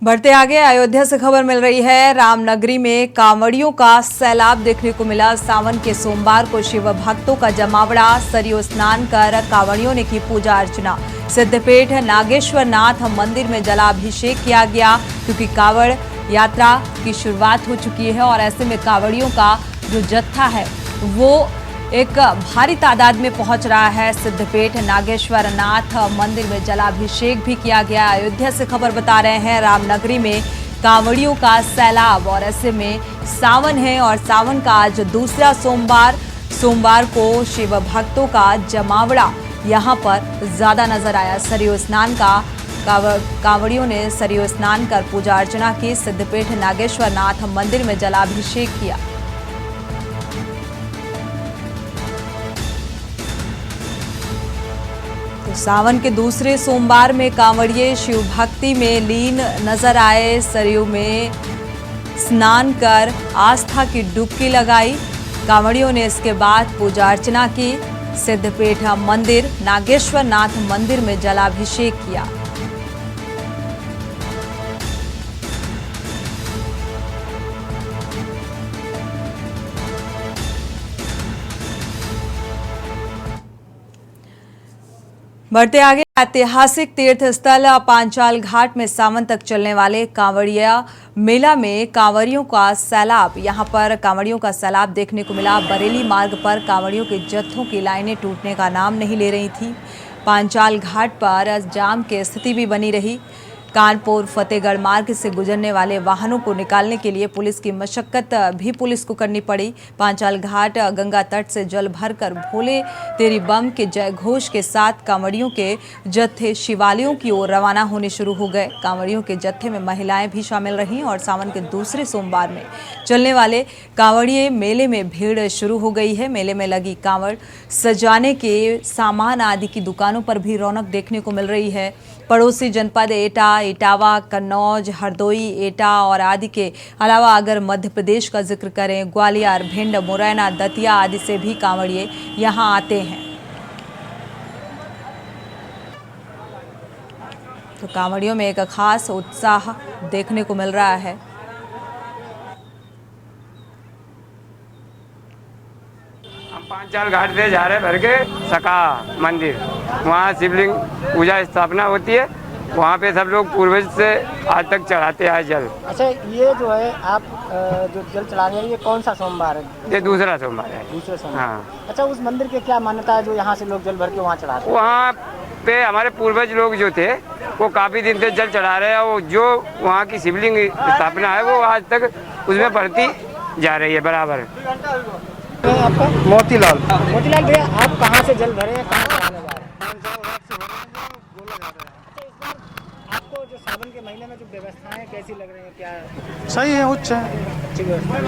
Speaker 1: बढ़ते आगे, अयोध्या से खबर मिल रही है। रामनगरी में कांवड़ियों का सैलाब देखने को मिला। सावन के सोमवार को शिव भक्तों का जमावड़ा। सरयू स्नान कर कांवड़ियों ने की पूजा अर्चना। सिद्धपेट नागेश्वर नाथ मंदिर में जलाभिषेक किया गया क्योंकि कांवड़ यात्रा की शुरुआत हो चुकी है और ऐसे में कांवड़ियों का जो जत्था है वो एक भारी तादाद में पहुंच रहा है। सिद्धपेट नागेश्वर नाथ मंदिर में जलाभिषेक भी किया गया। अयोध्या से खबर बता रहे हैं, रामनगरी में कांवड़ियों का सैलाब और ऐसे में सावन है और सावन का आज दूसरा सोमवार को शिव भक्तों का जमावड़ा यहां पर ज्यादा नजर आया। सरयू स्नान का कांवड़ियों ने सरयू स्नान कर पूजा अर्चना की। सिद्धपेट नागेश्वर नाथ मंदिर में जलाभिषेक किया। सावन के दूसरे सोमवार में कांवड़िए शिव भक्ति में लीन नजर आए। सरयू में स्नान कर आस्था की डुबकी लगाई। कांवड़ियों ने इसके बाद पूजा अर्चना की। सिद्धपेट मंदिर नागेश्वर नाथ मंदिर में जलाभिषेक किया। बढ़ते आगे, ऐतिहासिक तीर्थ स्थल पांचाल घाट में सावन तक चलने वाले कांवड़िया मेला में कांवड़ियों का सैलाब। यहां पर कांवड़ियों का सैलाब देखने को मिला। बरेली मार्ग पर कांवड़ियों के जत्थों की लाइनें टूटने का नाम नहीं ले रही थी। पांचाल घाट पर जाम की स्थिति भी बनी रही। कानपुर फतेहगढ़ मार्ग से गुजरने वाले वाहनों को निकालने के लिए पुलिस की मशक्कत भी पुलिस को करनी पड़ी। पांचाल घाट गंगा तट से जल भरकर भोले तेरी बम के जय घोष के साथ कांवड़ियों के जत्थे शिवालयों की ओर रवाना होने शुरू हो गए। कांवड़ियों के जत्थे में महिलाएं भी शामिल रहीं और सावन के दूसरे सोमवार में चलने वाले कांवड़िए मेले में भीड़ शुरू हो गई है। मेले में लगी कांवड़ सजाने के सामान आदि की दुकानों पर भी रौनक देखने को मिल रही है। पड़ोसी जनपद एटा, इटावा, कन्नौज, हरदोई, एटा और आदि के अलावा अगर मध्य प्रदेश का जिक्र करें, ग्वालियर, भिंड, मुरैना, दतिया आदि से भी कांवड़िए यहां आते हैं। तो कांवड़ियों में एक खास उत्साह देखने को मिल रहा है।
Speaker 13: हम 5-4 घाट से जा रहे भर के सका मंदिर, वहाँ शिवलिंग पूजा स्थापना होती है, वहाँ पे सब लोग पूर्वज से आज तक चढ़ाते आए जल।
Speaker 7: अच्छा, ये जो है आप जो जल चढ़ाने ये कौन सा सोमवार है?
Speaker 13: ये दूसरा सोमवार है।
Speaker 7: दूसरे सोमवार।
Speaker 13: हाँ।
Speaker 7: अच्छा, उस मंदिर की क्या मान्यता है जो यहाँ से लोग जल भर के वहाँ चढ़ाते हैं?
Speaker 13: वहाँ पे हमारे पूर्वज लोग जो थे वो काफ़ी दिन से जल चढ़ा रहे हैं, और जो वहाँ की शिवलिंग स्थापना है वो आज तक उसमें बढ़ती जा रही है बराबर।
Speaker 7: आपका
Speaker 3: मोतीलाल।
Speaker 7: मोतीलाल भैया, आप कहाँ से जल भरे हैं, कहाँ चढ़ाने जा रहे हैं? आपको जो सावन के महीने में जो व्यवस्थाएं कैसी लग रही हैं, क्या
Speaker 3: सही है, उच्च है।
Speaker 7: अच्छी व्यवस्था है?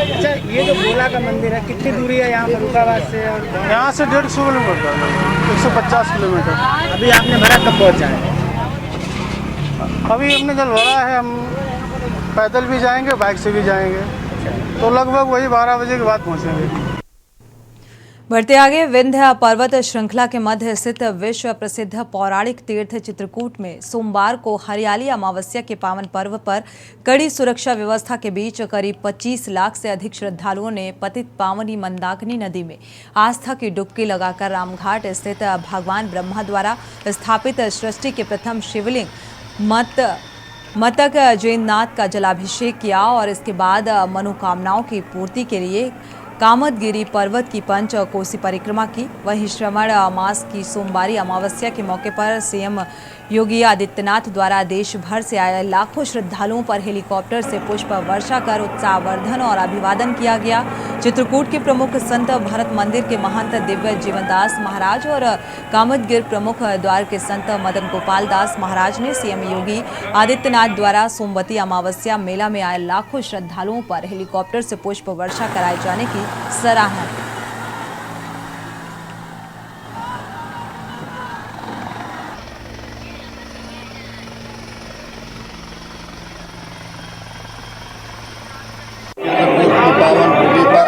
Speaker 7: अच्छा, ये जो भोला का मंदिर है कितनी दूरी है यहाँ फर्रुखाबाद से? और
Speaker 3: यहाँ से 150 किलोमीटर, 150 किलोमीटर।
Speaker 7: अभी आपने भरा, कब पहुँचा है?
Speaker 3: अभी हमने जल भरा है, हम पैदल भी जाएंगे, बाइक से भी जाएंगे, तो लगभग वही 12 बजे के बाद पहुँचेंगे।
Speaker 1: बढ़ते आगे, विंध्य पर्वत श्रृंखला के मध्य स्थित विश्व प्रसिद्ध पौराणिक तीर्थ चित्रकूट में सोमवार को हरियाली अमावस्या के पावन पर्व पर कड़ी सुरक्षा व्यवस्था के बीच करीब 25 लाख से अधिक श्रद्धालुओं ने पतित पावनी मंदाकिनी नदी में आस्था की डुबकी लगाकर रामघाट स्थित भगवान ब्रह्मा द्वारा स्थापित सृष्टि के प्रथम शिवलिंग मतक जैननाथ का जलाभिषेक किया और इसके बाद मनोकामनाओं की पूर्ति के लिए कामदगिरी पर्वत की पंच कोसी परिक्रमा की। वहीं श्रावण मास की सोमवारी अमावस्या के मौके पर सीएम योगी आदित्यनाथ द्वारा देश भर से आए लाखों श्रद्धालुओं पर हेलीकॉप्टर से पुष्प वर्षा कर उत्साहवर्धन और अभिवादन किया गया। चित्रकूट के प्रमुख संत भरत मंदिर के महंत दिव्य जीवनदास महाराज और कामदगिर प्रमुख द्वार के संत मदन गोपाल दास महाराज ने सीएम योगी आदित्यनाथ द्वारा सोमवती अमावस्या मेला में आए लाखों श्रद्धालुओं पर हेलीकॉप्टर से पुष्प वर्षा कराए जाने की सराहना की।
Speaker 14: पावन भूमि पर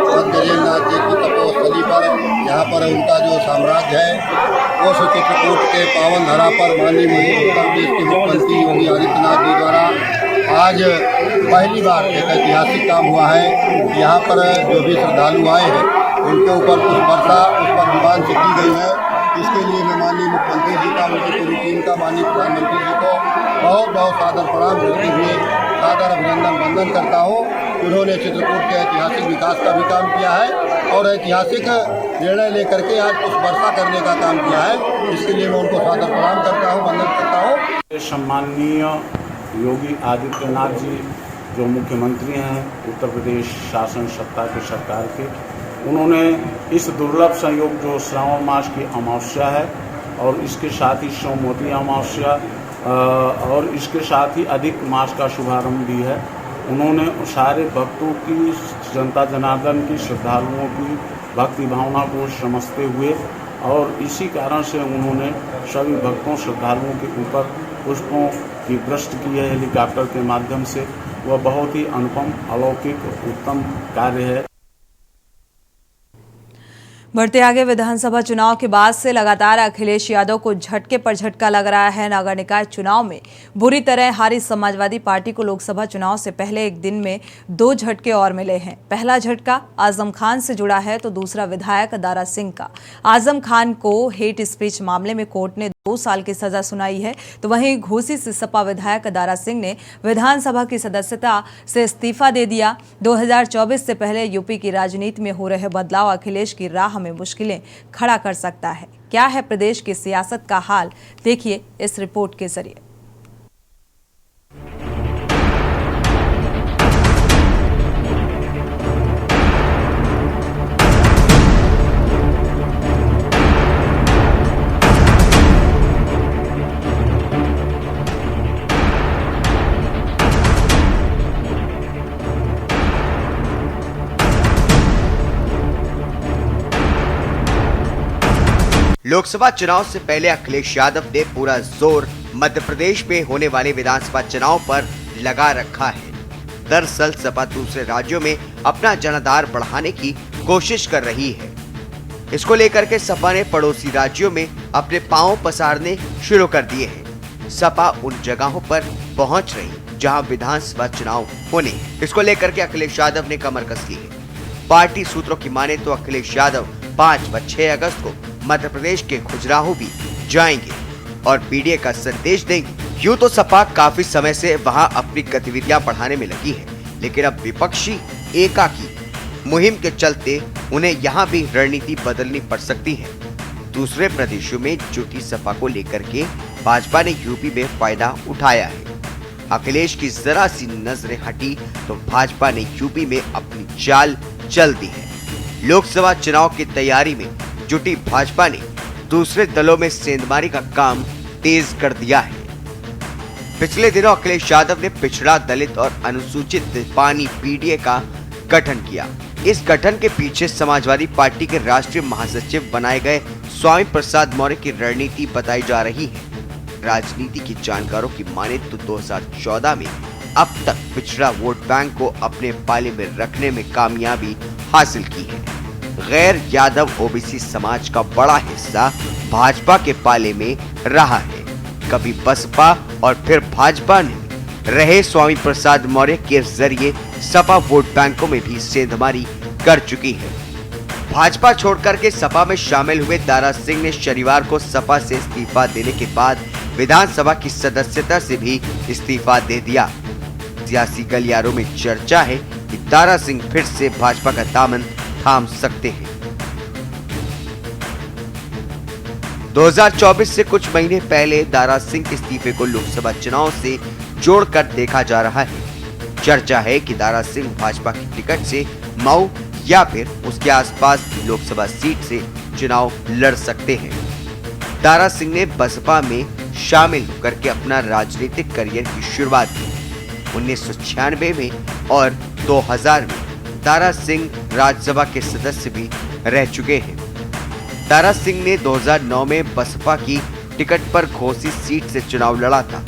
Speaker 14: संत जैननाथ जी की तपोस्थली पर यहाँ पर उनका जो साम्राज्य है उस चित्रकूट के पावन धरा पर माननीय उत्तर प्रदेश के मुख्यमंत्री योगी आदित्यनाथ जी द्वारा आज पहली बार एक ऐतिहासिक काम हुआ है। यहाँ पर जो भी श्रद्धालु आए हैं उनके ऊपर कुछ वर्षा उस पर विमान से की गई है। इसके लिए मैं माननीय मुख्यमंत्री जी का, उनकी पूरी टीम का, माननीय प्रधानमंत्री जी को बहुत बहुत सादर प्रणाम करते हुए सादर अभिनंदन वंदन करता हूँ। उन्होंने चित्रकूट के ऐतिहासिक विकास का भी काम किया है और ऐतिहासिक निर्णय लेकर के आज कुछ वर्षा करने का काम किया है। इसके लिए मैं उनको सादर प्रणाम करता हूँ, वंदन करता हूँ।
Speaker 15: सम्माननीय योगी आदित्यनाथ जी जो मुख्यमंत्री हैं उत्तर प्रदेश शासन सत्ता के सरकार के, उन्होंने इस दुर्लभ संयोग जो श्रावण मास की अमावस्या है और इसके साथ ही सोमवती अमावस्या और इसके साथ ही अधिक मास का शुभारंभ भी है, उन्होंने सारे भक्तों की, जनता जनार्दन की, श्रद्धालुओं की भक्ति भावना को समझते हुए और इसी कारण से उन्होंने सभी भक्तों श्रद्धालुओं के ऊपर पुष्पों की वृष्टि की है हेलीकॉप्टर के माध्यम से। वह बहुत ही अनुपम, अलौकिक, उत्तम कार्य है।
Speaker 1: बढ़ते आगे, विधानसभा चुनाव के बाद से लगातार अखिलेश यादव को झटके पर झटका लग रहा है। नगर निकाय चुनाव में बुरी तरह हारी समाजवादी पार्टी को लोकसभा चुनाव से पहले एक दिन में 2 झटके और मिले हैं। पहला झटका आजम खान से जुड़ा है तो दूसरा विधायक दारा सिंह का। आजम खान को हेट स्पीच मामले में कोर्ट ने 2 साल की सजा सुनाई है, तो वहीं घोसी से सपा विधायक दारा सिंह ने विधानसभा की सदस्यता से इस्तीफा दे दिया। 2024 से पहले यूपी की राजनीति में हो रहे बदलाव अखिलेश की राह में मुश्किलें खड़ा कर सकता है। क्या है प्रदेश की सियासत का हाल, देखिए इस रिपोर्ट के जरिए।
Speaker 16: लोकसभा चुनाव से पहले अखिलेश यादव ने पूरा जोर मध्य प्रदेश में होने वाले विधानसभा चुनाव पर लगा रखा है। दरअसल सपा दूसरे राज्यों में अपना जनाधार बढ़ाने की कोशिश कर रही है। इसको लेकर के सपा ने पड़ोसी राज्यों में अपने पांव पसारने शुरू कर दिए हैं। सपा उन जगहों पर पहुंच रही जहां विधानसभा चुनाव होने हैं। इसको लेकर के अखिलेश यादव ने कमर कस ली है। पार्टी सूत्रों की माने तो अखिलेश यादव 5 व 6 अगस्त को मध्य प्रदेश के खजुराहो भी जाएंगे और पीडीए का संदेश देंगे। यूं तो सपा काफी समय से वहां अपनी गतिविधियां बढ़ाने में लगी है, लेकिन अब विपक्षी एकाकी मुहिम के चलते उन्हें यहां भी रणनीति बदलनी पड़ सकती है। दूसरे प्रदेशों में जुटी सपा को लेकर के भाजपा ने यूपी में फायदा उठाया है। अखिलेश की जरा सी नजरें हटी तो भाजपा ने यूपी में अपनी चाल चल दी है। लोकसभा चुनाव की तैयारी में जुटी भाजपा ने दूसरे दलों में सेंधमारी का काम तेज कर दिया है। पिछले दिनों अखिलेश यादव ने पिछड़ा, दलित और अनुसूचित पानी पीडीए का गठन किया। इस गठन के पीछे समाजवादी पार्टी के राष्ट्रीय महासचिव बनाए गए स्वामी प्रसाद मौर्य की रणनीति बताई जा रही है। राजनीति के जानकारों की माने तो 2014 में अब तक पिछड़ा वोट बैंक को अपने पाले में रखने में कामयाबी हासिल की है। गैर यादव ओबीसी समाज का बड़ा हिस्सा भाजपा के पाले में रहा है। कभी बसपा और फिर भाजपा ने रहे स्वामी प्रसाद मौर्य के जरिए सपा वोट बैंकों में भी सेंधमारी कर चुकी है। भाजपा छोड़कर के सपा में शामिल हुए दारा सिंह ने शनिवार को सपा से इस्तीफा देने के बाद विधानसभा की सदस्यता से भी इस्तीफा दे दिया। सियासी गलियारों में चर्चा है कि दारा सिंह फिर से भाजपा का दामन थाम सकते हैं। 2024 से कुछ महीने पहले दारा सिंह के इस्तीफे को लोकसभा चुनाव से जोड़कर देखा जा रहा है। चर्चा है कि दारा सिंह भाजपा की टिकट से मऊ या फिर उसके आसपास की लोकसभा सीट से चुनाव लड़ सकते हैं। दारा सिंह ने बसपा में शामिल होकर के अपना राजनीतिक करियर की शुरुआत की। 1996 में और 2000 में दारा सिंह राज्यसभा के सदस्य भी रह चुके हैं। दारा सिंह ने 2009 में बसपा की टिकट पर घोसी सीट से चुनाव लड़ा था।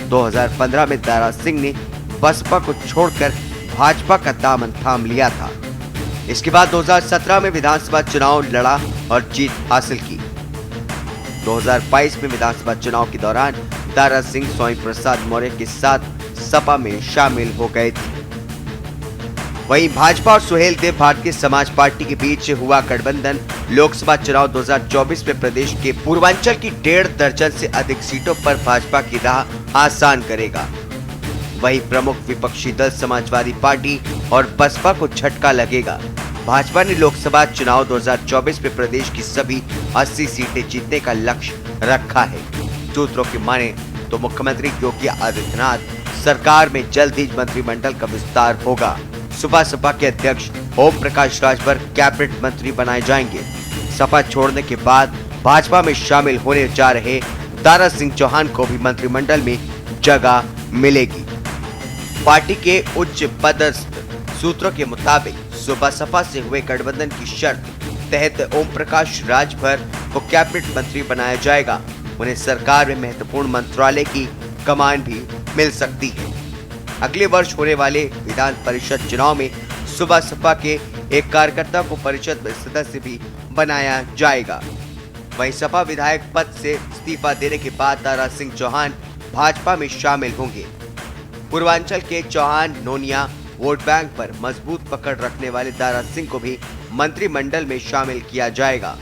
Speaker 16: 2015 में दारा सिंह ने बसपा को छोड़कर भाजपा का दामन थाम लिया था। इसके बाद 2017 में विधानसभा चुनाव लड़ा और जीत हासिल की। 2022 में विधानसभा चुनाव के दौरान दारा सिंह स्वामी प्रसाद मौर्य के साथ सपा में शामिल हो गए थे। वहीं भाजपा और सुहेल देव भारतीय समाज पार्टी के बीच हुआ गठबंधन लोकसभा चुनाव 2024 में प्रदेश के पूर्वांचल की 1.5 दर्जन से अधिक सीटों पर भाजपा की राह आसान करेगा। वहीं प्रमुख विपक्षी दल समाजवादी पार्टी और बसपा को झटका लगेगा। भाजपा ने लोकसभा चुनाव 2024 में प्रदेश की सभी 80 सीटें जीतने का लक्ष्य रखा है। सूत्रों की माने तो मुख्यमंत्री योगी आदित्यनाथ सरकार में जल्द ही मंत्रिमंडल का विस्तार होगा। सुबह सपा के अध्यक्ष ओम प्रकाश राजभर कैबिनेट मंत्री बनाए जाएंगे। सपा छोड़ने के बाद भाजपा में शामिल होने जा रहे दारा सिंह चौहान को भी मंत्रिमंडल में जगह मिलेगी। पार्टी के उच्च पदस्थ सूत्रों के मुताबिक सुबह सपा से हुए गठबंधन की शर्त तहत ओम प्रकाश राजभर को कैबिनेट मंत्री बनाया जाएगा। उन्हें सरकार में महत्वपूर्ण मंत्रालय की कमान भी मिल सकती है। अगले वर्ष होने वाले विधान परिषद चुनाव में सुबह सपा के एक कार्यकर्ता को परिषद में सदस्य भी बनाया जाएगा। वहीं सपा विधायक पद से इस्तीफा देने के बाद दारा सिंह चौहान भाजपा में शामिल होंगे। पूर्वांचल के चौहान नोनिया वोट बैंक पर मजबूत पकड़ रखने वाले दारा सिंह को भी मंत्रिमंडल में शामिल किया जाएगा।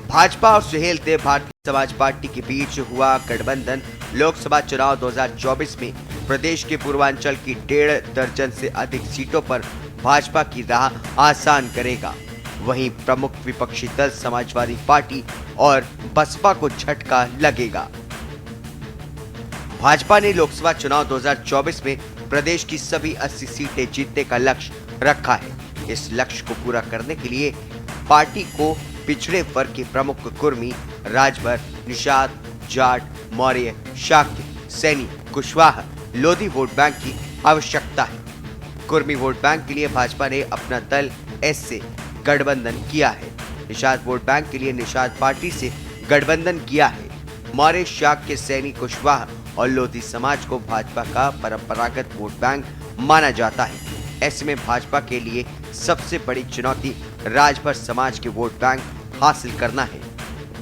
Speaker 16: भाजपा और सुहेल देव भारतीय समाज पार्टी के बीच हुआ गठबंधन लोकसभा चुनाव 2024 में प्रदेश के पूर्वांचल की 1.5 दर्जन से अधिक सीटों पर भाजपा की राह आसान करेगा। वहीं प्रमुख विपक्षी दल समाजवादी पार्टी और बसपा को झटका लगेगा। भाजपा ने लोकसभा चुनाव 2024 में प्रदेश की सभी 80 सीटें जीतने का लक्ष्य रखा है। इस लक्ष्य को पूरा करने के लिए पार्टी को पिछड़े वर्ग के प्रमुख कुर्मी, राजभर, निषाद, जाट, मौर्य, शाक्य, सैनी, कुशवाहा, लोधी वोट बैंक की आवश्यकता है। कुर्मी वोट बैंक के लिए भाजपा ने अपना दल एस से गठबंधन किया है। निषाद वोट बैंक के लिए निषाद पार्टी से गठबंधन किया है। मौर्य शाख के सैनी कुशवाहा और लोधी समाज को भाजपा का परंपरागत वोट बैंक माना जाता है। ऐसे में भाजपा के लिए सबसे बड़ी चुनौती राजभर समाज के वोट बैंक हासिल करना है।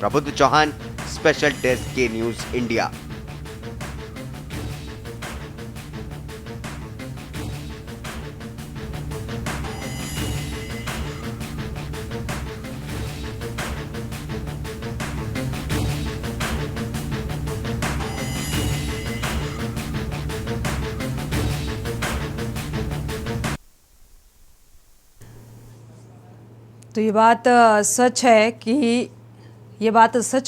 Speaker 16: प्रबुद्ध चौहान, स्पेशल डेस्क के न्यूज इंडिया।
Speaker 1: तो ये बात सच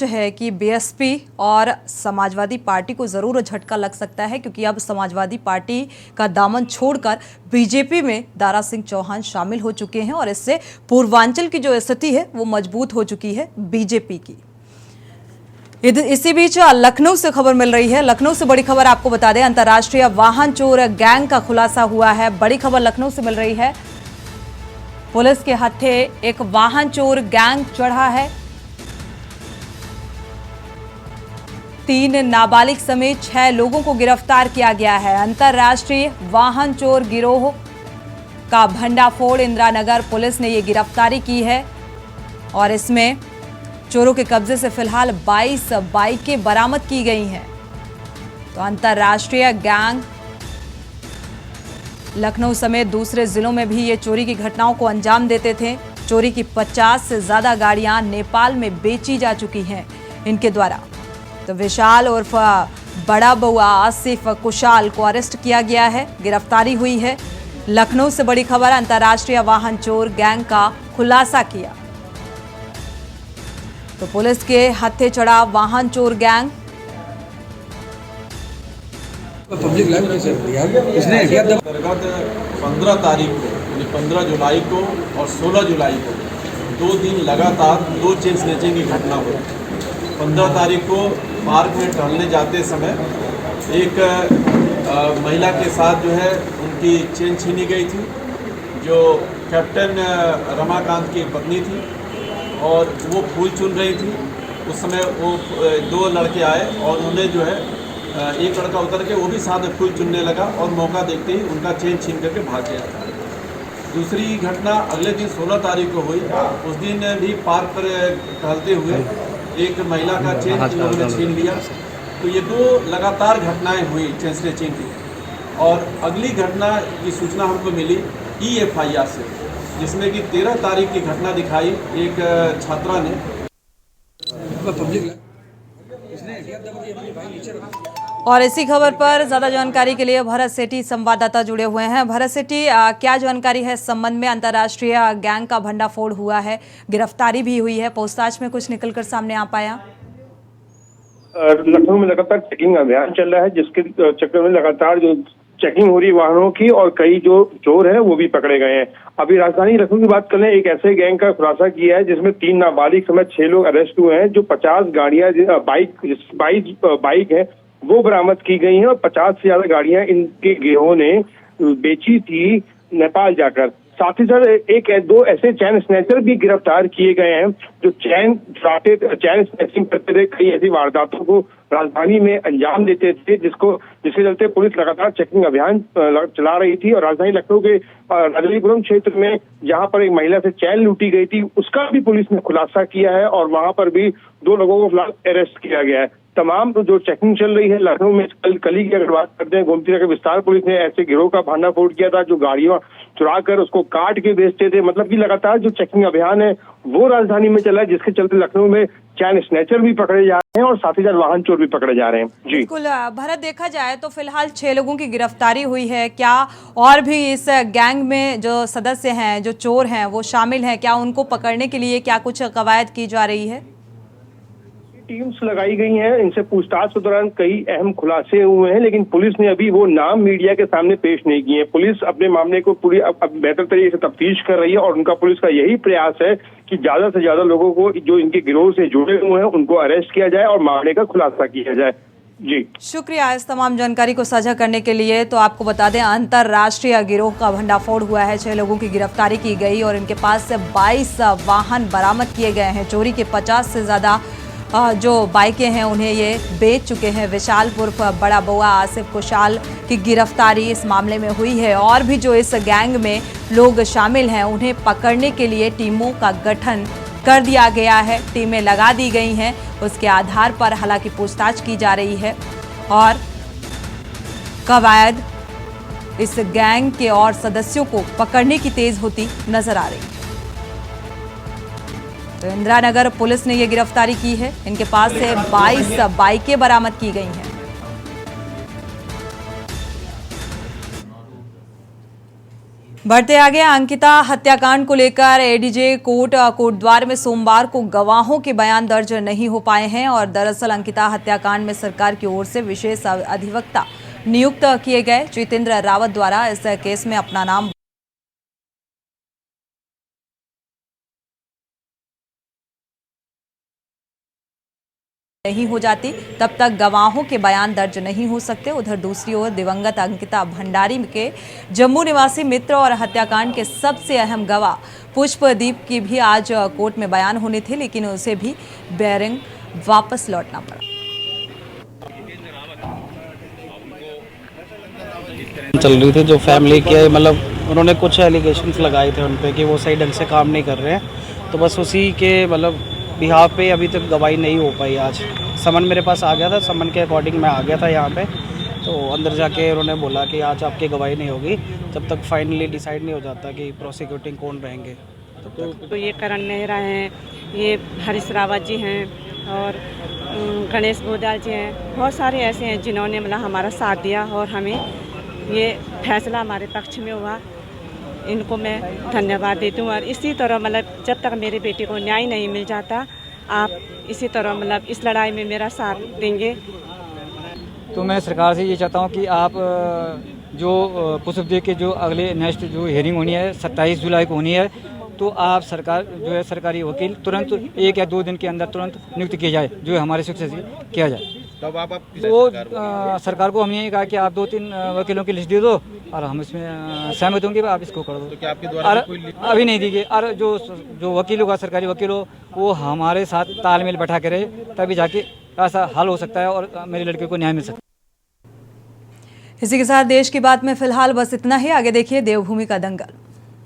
Speaker 1: है कि बीएसपी और समाजवादी पार्टी को ज़रूर झटका लग सकता है, क्योंकि अब समाजवादी पार्टी का दामन छोड़कर बीजेपी में दारा सिंह चौहान शामिल हो चुके हैं और इससे पूर्वांचल की जो स्थिति है वो मजबूत हो चुकी है बीजेपी की। इसी बीच लखनऊ से खबर मिल रही है। लखनऊ से बड़ी खबर आपको बता दें, अंतर्राष्ट्रीय वाहन चोर गैंग का खुलासा हुआ है। बड़ी खबर लखनऊ से मिल रही है। पुलिस के हत्थे एक वाहन चोर गैंग चढ़ा है। 3 नाबालिग समेत 6 लोगों को गिरफ्तार किया गया है। अंतर्राष्ट्रीय वाहन चोर गिरोह का भंडाफोड़ इंदिरानगर पुलिस ने ये गिरफ्तारी की है और इसमें चोरों के कब्जे से फिलहाल 22 बाइकें बरामद की गई हैं। तो अंतर्राष्ट्रीय गैंग लखनऊ समेत दूसरे जिलों में भी ये चोरी की घटनाओं को अंजाम देते थे। चोरी की 50 से ज्यादा गाड़ियां नेपाल में बेची जा चुकी हैं इनके द्वारा। तो विशाल उर्फ बड़ा बउआ आसिफ कुशाल को अरेस्ट किया गया है, गिरफ्तारी हुई है। लखनऊ से बड़ी खबर, अंतर्राष्ट्रीय वाहन चोर गैंग का खुलासा किया। तो पुलिस के हत्थे चढ़ा वाहन चोर गैंग।
Speaker 17: पब्लिक लाइव इसने अंतर्गत 15 तारीख को यानी 15 जुलाई को और 16 जुलाई को 2 दिन लगातार 2 चेन स्नैचिंग की घटना हुई। 15 तारीख को पार्क में टहलने जाते समय एक महिला के साथ जो है उनकी चेन छीनी गई थी, जो कैप्टन रमाकांत की पत्नी थी और वो फूल चुन रही थी। उस समय वो 2 लड़के आए और उन्हें जो है एक लड़का उतर के वो भी साथ में फूल चुनने लगा और मौका देखते ही उनका चेन छीन करके भाग गया था। दूसरी घटना अगले दिन 16 तारीख को हुई। उस दिन भी पार्क पर टहलते हुए एक महिला का चेन उन्होंने छीन लिया। तो ये 2 लगातार घटनाएं हुई चेन स्नैचिंग की। और अगली घटना की सूचना हमको मिली EFIR से, जिसमें कि 13 तारीख की घटना दिखाई। एक छात्रा ने
Speaker 1: और इसी खबर पर ज्यादा जानकारी के लिए भरत सेठी संवाददाता जुड़े हुए हैं। भरत सेठी, क्या जानकारी है इस संबंध में? अंतर्राष्ट्रीय गैंग का भंडाफोड़ हुआ है, गिरफ्तारी भी हुई है, पूछताछ में कुछ निकलकर सामने आ पाया?
Speaker 18: लखनऊ में लगातार चेकिंग अभियान चल रहा है, जिसके चक्कर में लगातार जो चेकिंग हो रही है वाहनों की, और कई जो चोर हैं वो भी पकड़े गए हैं। अभी राजधानी लखनऊ की बात करें, एक ऐसे गैंग का खुलासा किया है जिसमें 3 नाबालिग समेत 6 लोग अरेस्ट हुए हैं। जो 50 गाड़ियां बाइक है वो बरामद की गई हैं और 50 से ज्यादा गाड़ियां इनके गिरोह ने बेची थी नेपाल जाकर। साथ ही साथ 2 ऐसे चैन स्नैचर भी गिरफ्तार किए गए हैं जो चैन स्नैचिंग करते थे, कई ऐसी वारदातों को राजधानी में अंजाम देते थे, जिसके चलते पुलिस लगातार चेकिंग अभियान चला रही थी। और राजधानी लखनऊ के राजलीपुरम क्षेत्र में जहां पर एक महिला से चैन लूटी गई थी, उसका भी पुलिस ने खुलासा किया है और वहां पर भी 2 लोगों को फिलहाल अरेस्ट किया गया है। तमाम जो चेकिंग चल रही है लखनऊ में, कल ही की अगर बात करते हैं, गोमती नगर विस्तार पुलिस ने ऐसे गिरोह का भंडाफोड़ किया था जो गाड़ियां चुरा कर उसको काट के बेचते थे। मतलब कि लगातार जो चेकिंग अभियान है वो राजधानी में चला है, जिसके चलते लखनऊ में चैन स्नैचर भी पकड़े जा रहे हैं और साथ ही साथ वाहन चोर भी पकड़े जा रहे हैं। जी
Speaker 1: बिल्कुल भरत, देखा जाए तो फिलहाल 6 लोगों की गिरफ्तारी हुई है। क्या और भी इस गैंग में जो सदस्य हैं, जो चोर हैं, वो शामिल हैं? क्या उनको पकड़ने के लिए क्या कुछ कवायद की जा रही है?
Speaker 18: टीम्स लगाई गई हैं, इनसे पूछताछ के दौरान कई अहम खुलासे हुए हैं, लेकिन पुलिस ने अभी वो नाम मीडिया के सामने पेश नहीं किए हैं। पुलिस अपने मामले को पूरी बेहतर तरीके से तफ्तीश कर रही है और उनका पुलिस का यही प्रयास है कि ज्यादा से ज्यादा लोगों को जो इनके गिरोह से जुड़े हुए हैं उनको अरेस्ट किया जाए और मामले का खुलासा किया जाए। जी
Speaker 1: शुक्रिया इस तमाम जानकारी को साझा करने के लिए। तो आपको बता दें, अंतर्राष्ट्रीय गिरोह का भंडाफोड़ हुआ है। 6 लोगों की गिरफ्तारी की गई और इनके पास से 22 वाहन बरामद किए गए हैं। चोरी के 50 से ज्यादा जो बाइकें हैं उन्हें ये बेच चुके हैं। विशाल उर्फ बड़ा बउआ आसिफ कुशाल की गिरफ्तारी इस मामले में हुई है। और भी जो इस गैंग में लोग शामिल हैं उन्हें पकड़ने के लिए टीमों का गठन कर दिया गया है। टीमें लगा दी गई हैं, उसके आधार पर हालांकि पूछताछ की जा रही है और कवायद इस गैंग के और सदस्यों को पकड़ने की तेज होती नजर आ रही है। तो इंदिरा नगर पुलिस ने यह गिरफ्तारी की है। इनके पास से 22 बाइकें बरामद की गई हैं। बढ़ते आगे, अंकिता हत्याकांड को लेकर एडीजे कोटद्वार में सोमवार को गवाहों के बयान दर्ज नहीं हो पाए हैं और दरअसल अंकिता हत्याकांड में सरकार की ओर से विशेष अधिवक्ता नियुक्त किए गए जितेंद्र रावत द्वारा इस केस में अपना नाम नहीं हो जाती तब तक गवाहों के बयान दर्ज नहीं हो सकते। उधर दूसरी ओर दिवंगत अंकिता भंडारी के जम्मू निवासी मित्र और हत्याकांड के सबसे अहम गवाह पुष्पदीप की भी आज कोर्ट में बयान होने थे, लेकिन उसे भी बैरिंग वापस लौटना पड़ा।
Speaker 19: चल रही थी जो फैमिली के मतलब उन्होंने कुछ एलिगेशंस लगाए थे उन पे कि वो सही ढंग से काम नहीं कर रहे हैं, तो बस उसी के मतलब बिहाफ पे अभी तक गवाही नहीं हो पाई। आज समन मेरे पास आ गया था, समन के अकॉर्डिंग मैं आ गया था यहाँ पे, तो अंदर जाके उन्होंने बोला कि आज आपकी गवाही नहीं होगी जब तक फाइनली डिसाइड नहीं हो जाता कि प्रोसिक्यूटिंग कौन रहेंगे तब तक।
Speaker 20: तो ये करण नेहरा हैं, ये हरीश रावत जी हैं और गणेश गोदाल जी हैं, बहुत सारे ऐसे हैं जिन्होंने मतलब हमारा साथ दिया और हमें ये फैसला हमारे पक्ष में हुआ। इनको मैं धन्यवाद देती हूँ और इसी तरह मतलब जब तक मेरे बेटे को न्याय नहीं मिल जाता, आप इसी तरह मतलब इस लड़ाई में मेरा साथ देंगे।
Speaker 21: तो मैं सरकार से ये चाहता हूँ कि आप जो पुष्पदीप के जो अगले नेक्स्ट जो हियरिंग होनी है 27 जुलाई को होनी है, तो आप सरकार जो है सरकारी वकील तुरंत 1 या 2 दिन के अंदर तुरंत नियुक्त किया जाए, जो हमारे सुख से किया जाए।
Speaker 6: तब आप
Speaker 21: वो सरकार को हमने ये कहा कि आप 2-3 वकीलों की लिस्ट दे दो और हम इसमें सहमत होंगे, आप इसको कर दो।
Speaker 6: तो क्या आपके द्वारा
Speaker 21: अभी नहीं दीजिए, और जो वकील होगा सरकारी वकील हो वो हमारे साथ तालमेल बैठा के रहे, तभी जाके ऐसा हल हो सकता है और मेरे लड़के को न्याय मिल सकता है।
Speaker 1: इसी के साथ देश की बात में फिलहाल बस इतना ही। आगे देखिए देवभूमि का दंगल।